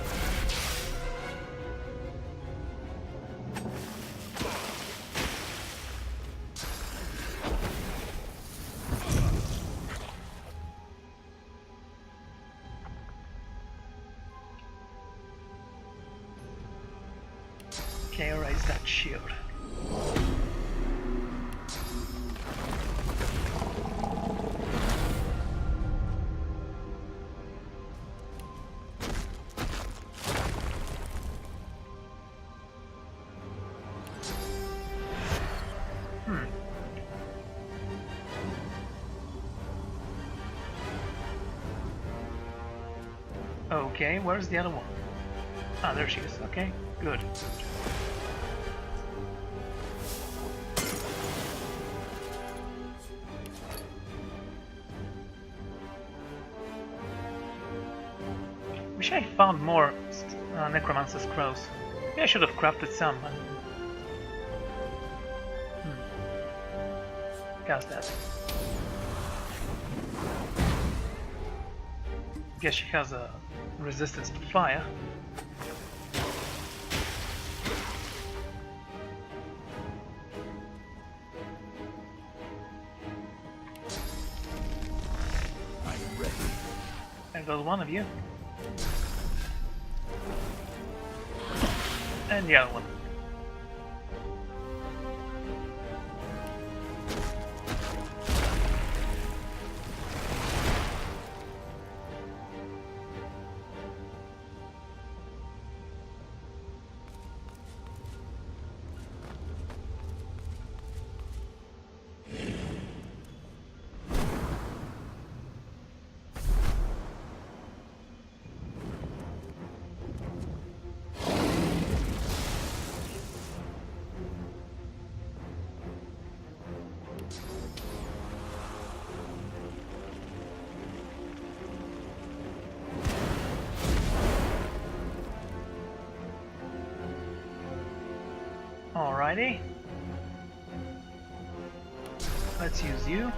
Okay, erase that shield. Okay, where's the other one? Ah, there she is. Okay, good. Wish I found more Necromancer scrolls. Maybe I should have crafted some. Cast that. Guess she has a resistance to fire. I'm ready. There goes one of you. And the other one. Alrighty. Let's use you.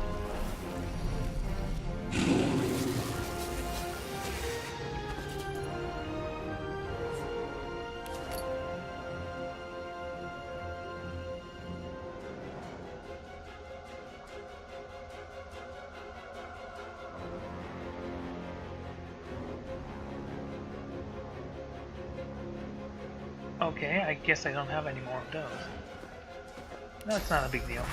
Okay, I guess I don't have any more of those. That's not a big deal.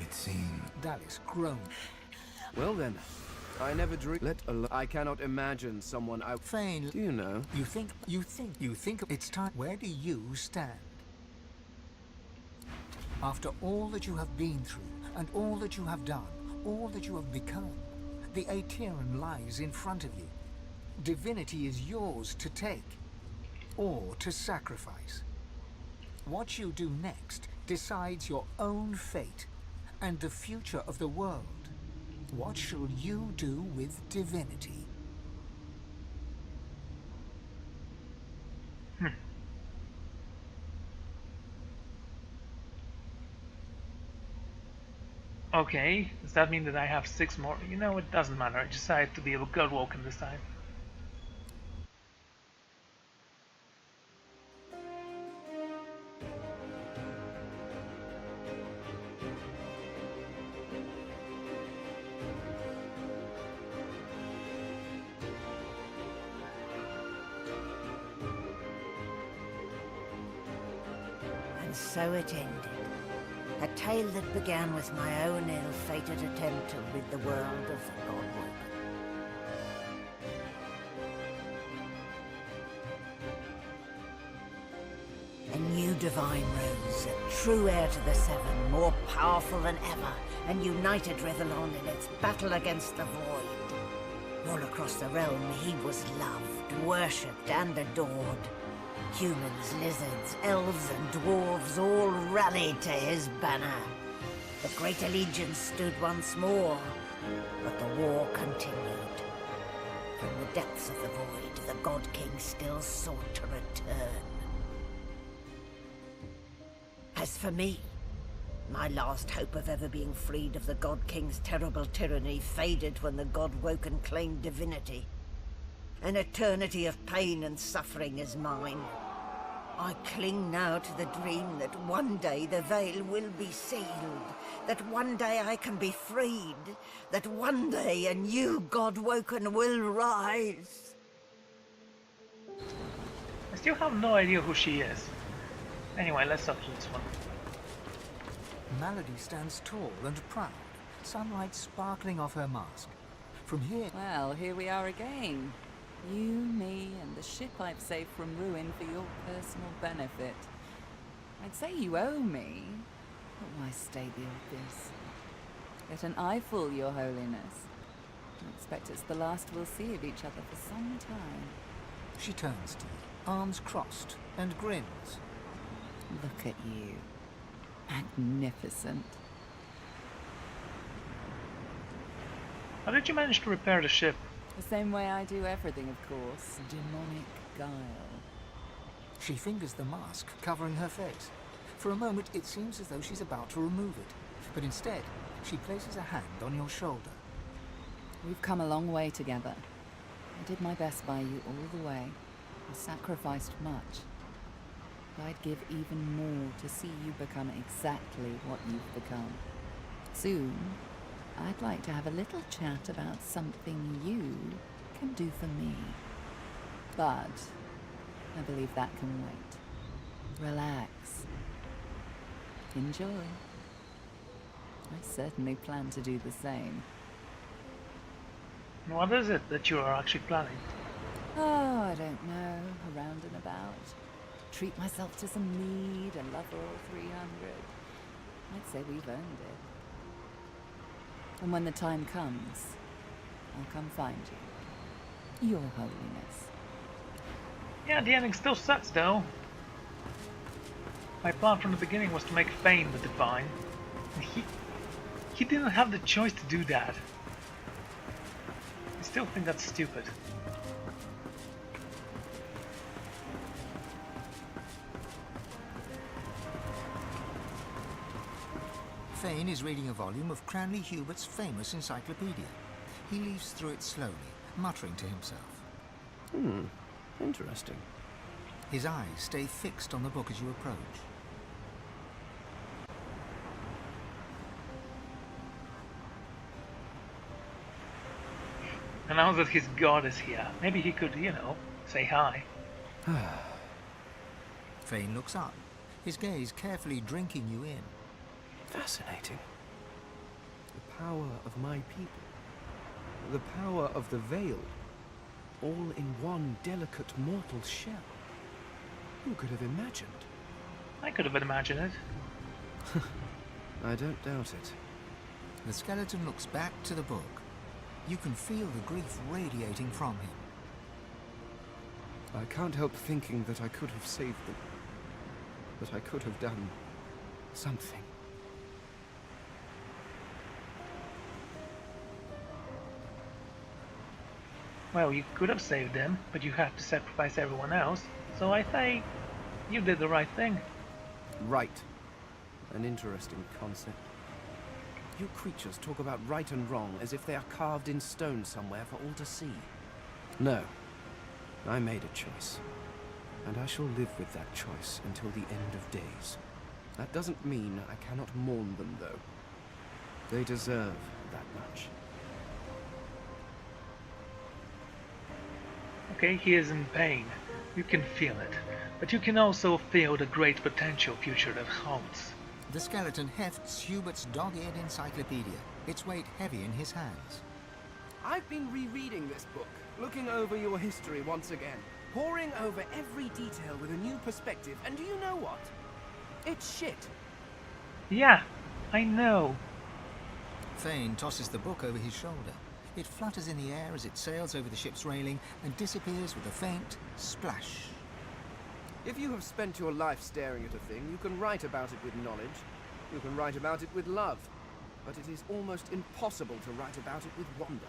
It seemed. Dallas groaned. Well then, I never dreamed. Let alone. I cannot imagine someone out. Fane, Do you know? you think it's time. Where do you stand? After all that you have been through, and all that you have done, all that you have become, the Aetheran lies in front of you. Divinity is yours to take, or to sacrifice. What you do next decides your own fate, and the future of the world. What shall you do with divinity? Okay, does that mean that I have 6 more? You know, it doesn't matter. I decided to be a Godwoken this time. And so it ended. A tale that began with my own ill-fated attempt to rid the world of the Godwoken. A new divine rose, a true heir to the Seven, more powerful than ever, and united Rivellon in its battle against the Void. All across the realm he was loved, worshipped and adored. Humans, lizards, elves and dwarves all rallied to his banner. The Great Allegiance stood once more, but the war continued. From the depths of the Void, the God King still sought to return. As for me, my last hope of ever being freed of the God King's terrible tyranny faded when the Godwoken claimed divinity. An eternity of pain and suffering is mine. I cling now to the dream that one day the veil will be sealed, that one day I can be freed, that one day a new Godwoken will rise. I still have no idea who she is. Anyway, let's talk to this one. Malady stands tall and proud, sunlight sparkling off her mask. From here... Well, here we are again. You, me, and the ship I've saved from ruin for your personal benefit. I'd say you owe me, but why state the obvious? Get an eyeful, Your Holiness. I expect it's the last we'll see of each other for some time. She turns to you, arms crossed, and grins. Look at you. Magnificent. How did you manage to repair the ship? The same way I do everything, of course. Demonic guile. She fingers the mask, covering her face. For a moment, it seems as though she's about to remove it, but instead, she places a hand on your shoulder. We've come a long way together. I did my best by you all the way. I sacrificed much. I'd give even more to see you become exactly what you've become. Soon, I'd like to have a little chat about something you can do for me. But I believe that can wait. Relax. Enjoy. I certainly plan to do the same. What is it that you are actually planning? Oh, I don't know. Around and about. Treat myself to some mead, a level 300. I'd say we've earned it. And when the time comes, I'll come find you. Your Holiness. Yeah, the ending still sucks though. My plan from the beginning was to make Fane the Divine, and he didn't have the choice to do that. I still think that's stupid. Fane is reading a volume of Cranley Hubert's famous encyclopedia. He leaves through it slowly, muttering to himself. Interesting. His eyes stay fixed on the book as you approach. And now that his god is here, maybe he could, you know, say hi. Fane looks up, his gaze carefully drinking you in. Fascinating. The power of my people. The power of the Veil. All in one delicate mortal shell. Who could have imagined? I could have imagined it. I don't doubt it. The skeleton looks back to the book. You can feel the grief radiating from him. I can't help thinking that I could have saved them. That I could have done something. Well, you could have saved them, but you had to sacrifice everyone else, so I say you did the right thing. Right. An interesting concept. You creatures talk about right and wrong as if they are carved in stone somewhere for all to see. No. I made a choice. And I shall live with that choice until the end of days. That doesn't mean I cannot mourn them, though. They deserve that much. Okay, he is in pain. You can feel it. But you can also feel the great potential future that holds. The skeleton hefts Hubert's dog-eared encyclopedia, its weight heavy in his hands. I've been rereading this book, looking over your history once again, poring over every detail with a new perspective, and do you know what? It's shit. Yeah, I know. Fane tosses the book over his shoulder. It flutters in the air as it sails over the ship's railing and disappears with a faint splash. If you have spent your life staring at a thing, you can write about it with knowledge. You can write about it with love. But it is almost impossible to write about it with wonder.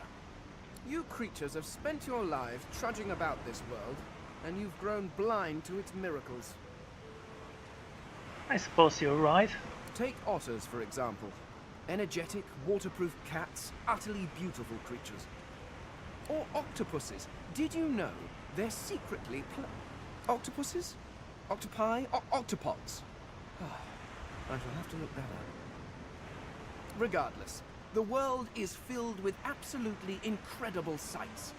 You creatures have spent your lives trudging about this world, and you've grown blind to its miracles. I suppose you're right. Take otters, for example. Energetic, waterproof cats, utterly beautiful creatures. Or octopuses. Did you know they're secretly octopuses? Octopi? Octopods? I shall have to look that up. Regardless, the world is filled with absolutely incredible sights.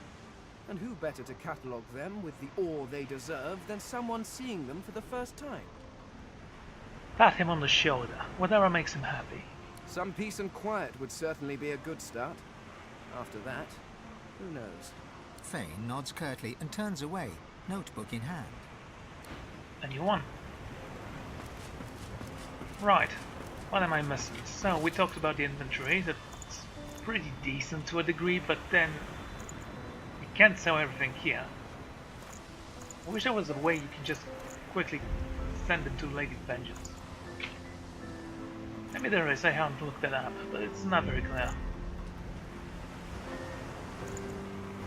And who better to catalogue them with the awe they deserve than someone seeing them for the first time? Pat him on the shoulder, whatever makes him happy. Some peace and quiet would certainly be a good start. After that, who knows? Fane nods curtly and turns away, notebook in hand. And you won. Right, what am I missing? So, we talked about the inventory, that's pretty decent to a degree, but then you can't sell everything here. I wish there was a way you can just quickly send it to Lady Vengeance. Maybe there is, I haven't looked that up, but it's not very clear.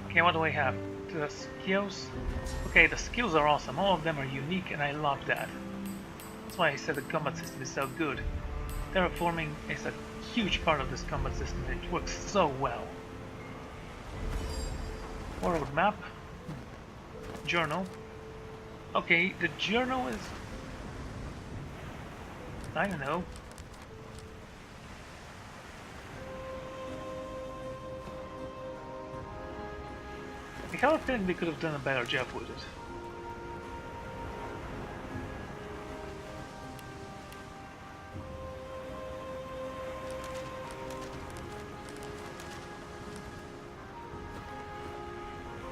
Okay, what do I have? The skills? Okay, the skills are awesome, all of them are unique and I love that. That's why I said the combat system is so good. Terraforming is a huge part of this combat system, it works so well. World map. Journal. Okay, the journal is... I don't know. I have a feeling we could have done a better job with it.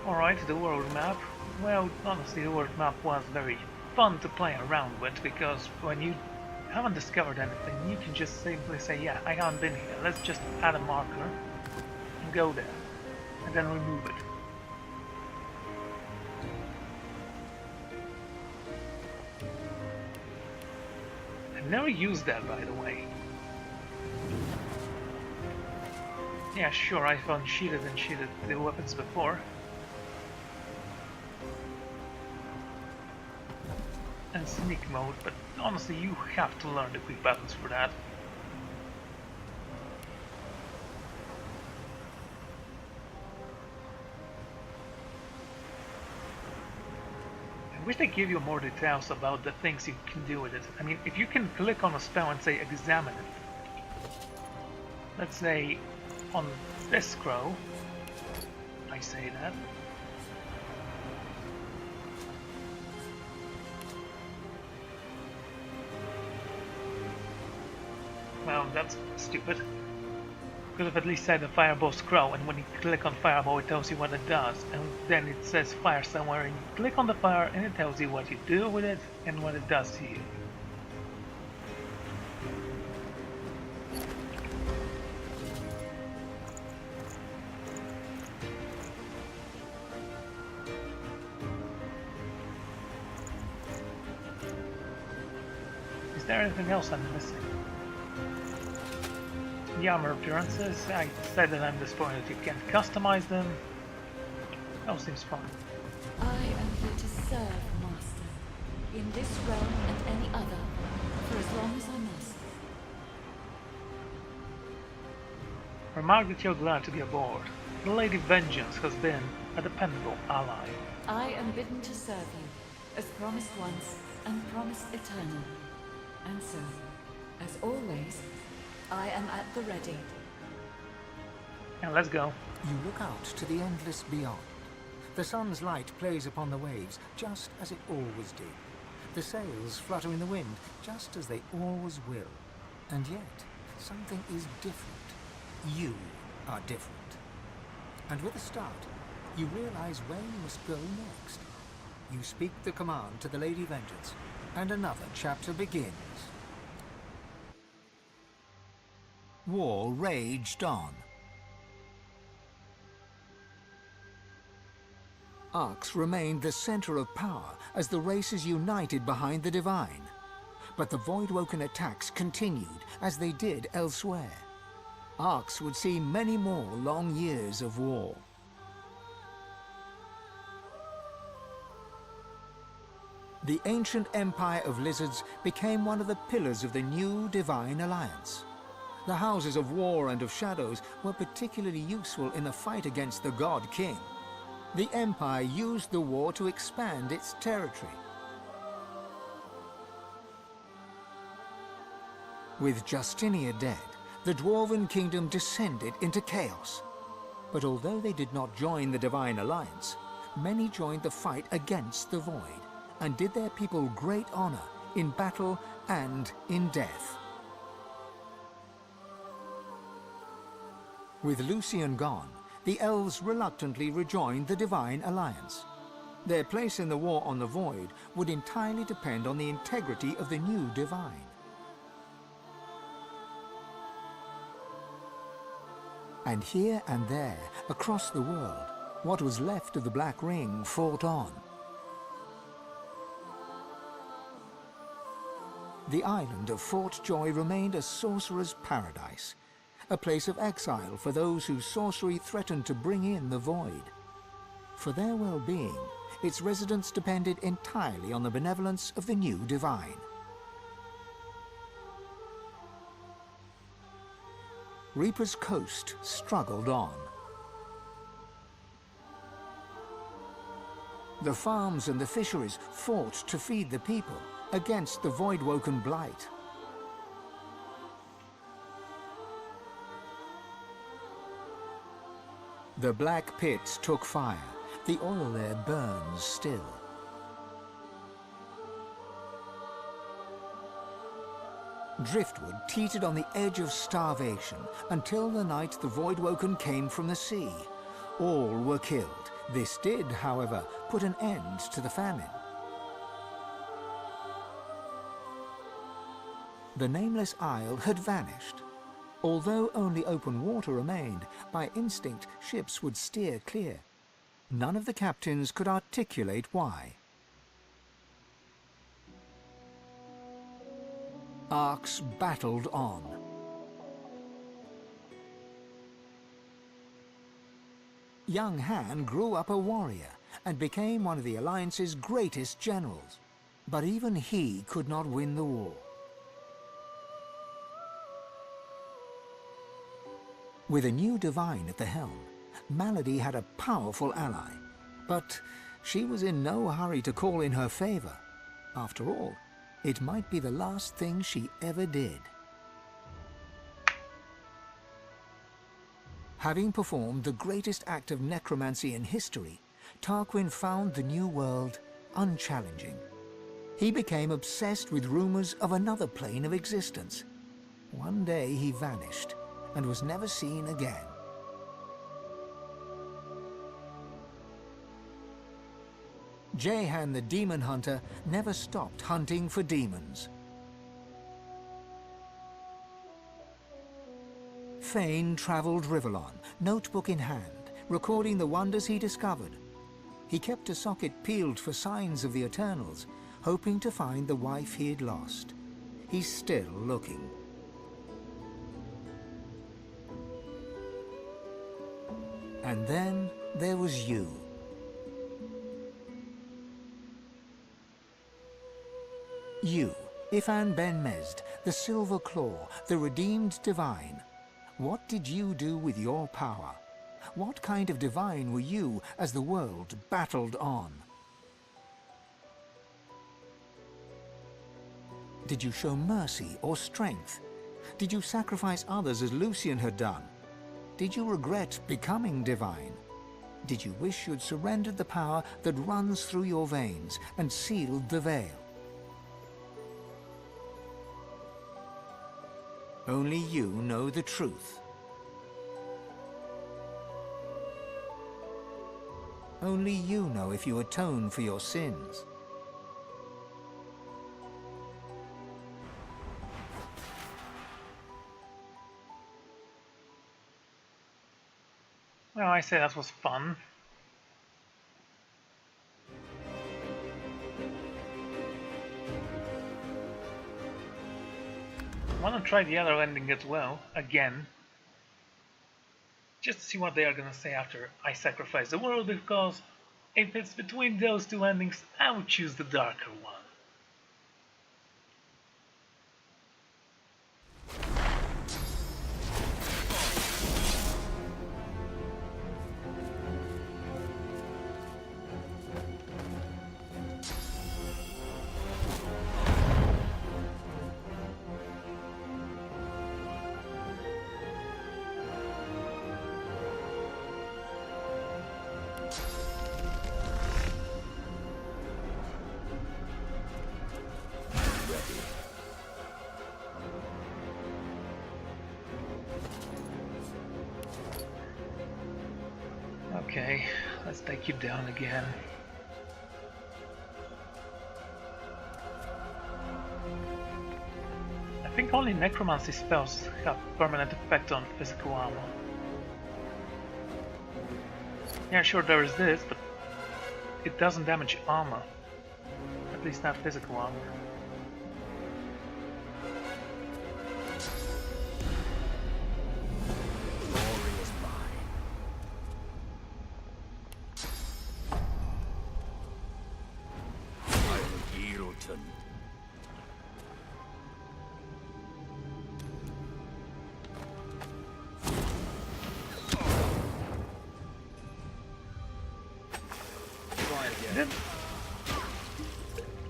Alright, the world map. Well, honestly, the world map was very fun to play around with, because when you haven't discovered anything, you can just simply say, yeah, I haven't been here, let's just add a marker and go there, and then remove it. I've never used that, by the way. Yeah, sure, I've unsheathed and sheathed the weapons before. And sneak mode, but honestly you have to learn the quick buttons for that. I wish they give you more details about the things you can do with it. I mean, if you can click on a spell and say examine it, let's say on this scroll, I say that. Well, that's stupid. Could have at least said a fireball scroll, and when you click on fireball it tells you what it does, and then it says fire somewhere and you click on the fire and it tells you what you do with it and what it does to you. Is there anything else I'm missing? The armor appearances, I said that I'm disappointed you can't customize them. That seems fun. I am here to serve, Master. In this realm and any other, for as long as I must. Remark that you're glad to be aboard. The Lady Vengeance has been a dependable ally. I am bidden to serve you, as promised once, and promised eternal. And so, as always, I am at the ready. Now let's go. You look out to the endless beyond. The sun's light plays upon the waves, just as it always did. The sails flutter in the wind, just as they always will. And yet, something is different. You are different. And with a start, you realize where you must go next. You speak the command to the Lady Vengeance, and another chapter begins. War raged on. Arx remained the center of power as the races united behind the Divine. But the Voidwoken attacks continued as they did elsewhere. Arx would see many more long years of war. The ancient empire of lizards became one of the pillars of the new Divine Alliance. The houses of war and of shadows were particularly useful in the fight against the God King. The Empire used the war to expand its territory. With Justinia dead, the Dwarven Kingdom descended into chaos. But although they did not join the Divine Alliance, many joined the fight against the Void, and did their people great honor in battle and in death. With Lucian gone, the elves reluctantly rejoined the Divine Alliance. Their place in the war on the Void would entirely depend on the integrity of the new Divine. And here and there, across the world, what was left of the Black Ring fought on. The island of Fort Joy remained a sorcerer's paradise, a place of exile for those whose sorcery threatened to bring in the Void. For their well-being, its residents depended entirely on the benevolence of the new Divine. Reaper's Coast struggled on. The farms and the fisheries fought to feed the people against the Voidwoken blight. The black pits took fire. The oil there burns still. Driftwood teetered on the edge of starvation until the night the Voidwoken came from the sea. All were killed. This did, however, put an end to the famine. The nameless isle had vanished. Although only open water remained, by instinct ships would steer clear. None of the captains could articulate why. arcs battled on. Young Han grew up a warrior and became one of the Alliance's greatest generals. But even he could not win the war. With a new divine at the helm, Malady had a powerful ally. But she was in no hurry to call in her favor. After all, it might be the last thing she ever did. Having performed the greatest act of necromancy in history, Tarquin found the new world unchallenging. He became obsessed with rumors of another plane of existence. One day he vanished and was never seen again. Jehan the Demon Hunter never stopped hunting for demons. Fane traveled Rivellon, notebook in hand, recording the wonders he discovered. He kept a socket peeled for signs of the Eternals, hoping to find the wife he had lost. He's still looking. And then there was you. You, Ifan ben-Mezd, the Silver Claw, the redeemed divine. What did you do with your power? What kind of divine were you as the world battled on? Did you show mercy or strength? Did you sacrifice others as Lucian had done? Did you regret becoming divine? Did you wish you'd surrendered the power that runs through your veins and sealed the veil? Only you know the truth. Only you know if you atone for your sins. Well, I say that was fun. I want to try the other ending as well, again. Just to see what they are gonna say after I sacrifice the world, because if it's between those two endings, I would choose the darker one. Okay, let's take you down again. I think only necromancy spells have permanent effect on physical armor. Yeah, sure, there is this, but it doesn't damage armor. At least not physical armor.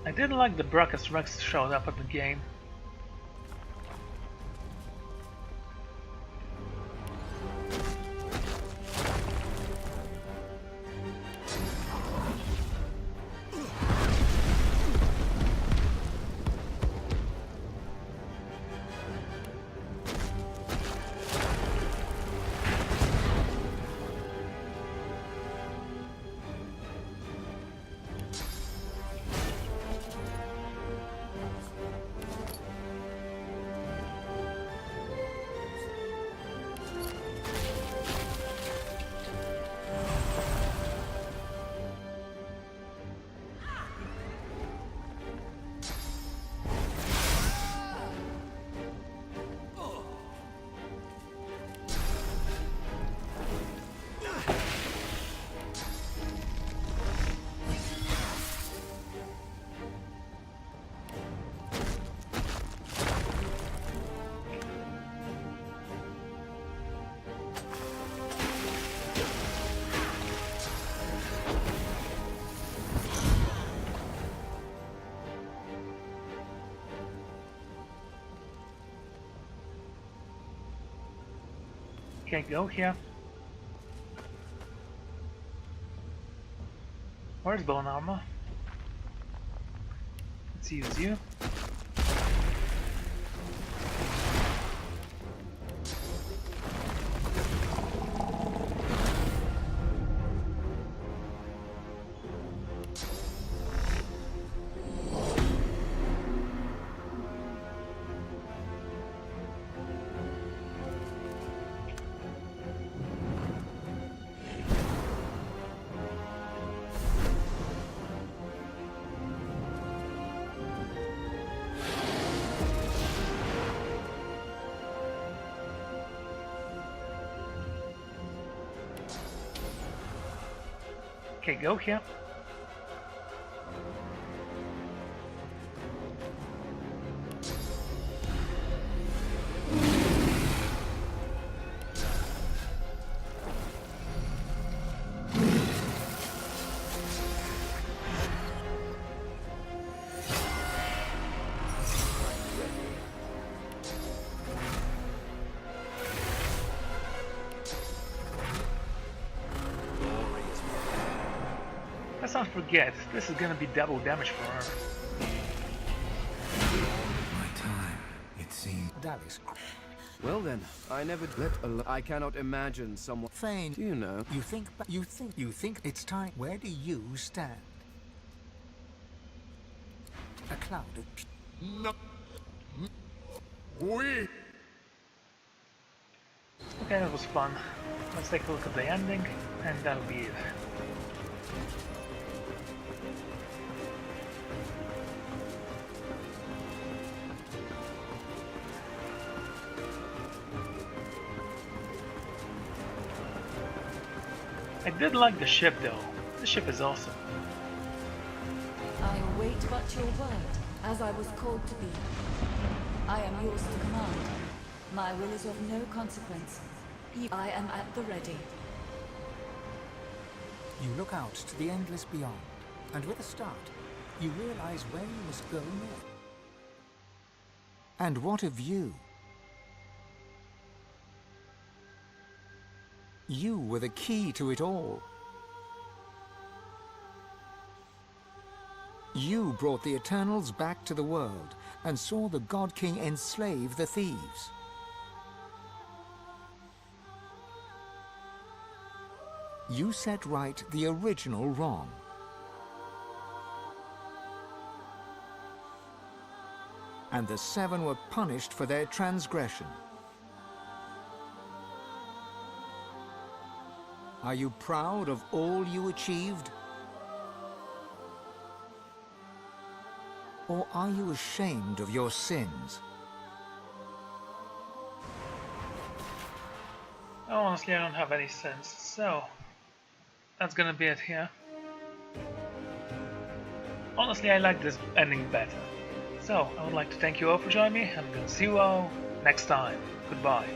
I didn't like the Brachus Rex showed up at the game. Okay, go here. Where's bone armor? Let's use you. Okay, go here. Let's not forget, this is gonna be double damage for her. My time, it seems. Dallas. Well then, I never I cannot imagine someone. Thane, Do you know? you think it's time. Where do you stand? A cloud of No. We. Okay, that was fun. Let's take a look at the ending, and that'll be it. I did like the ship though. The ship is awesome. I await but your word, as I was called to be. I am yours to command. My will is of no consequence. I am at the ready. You look out to the endless beyond, and with a start, you realize where you must go next. And what a view! You were the key to it all. You brought the Eternals back to the world and saw the God King enslave the thieves. You set right the original wrong. And the seven were punished for their transgression. Are you proud of all you achieved? Or are you ashamed of your sins? Oh, honestly, I don't have any sense, so that's gonna be it here. Honestly, I like this ending better. So, I would like to thank you all for joining me, and I'm gonna see you all next time. Goodbye.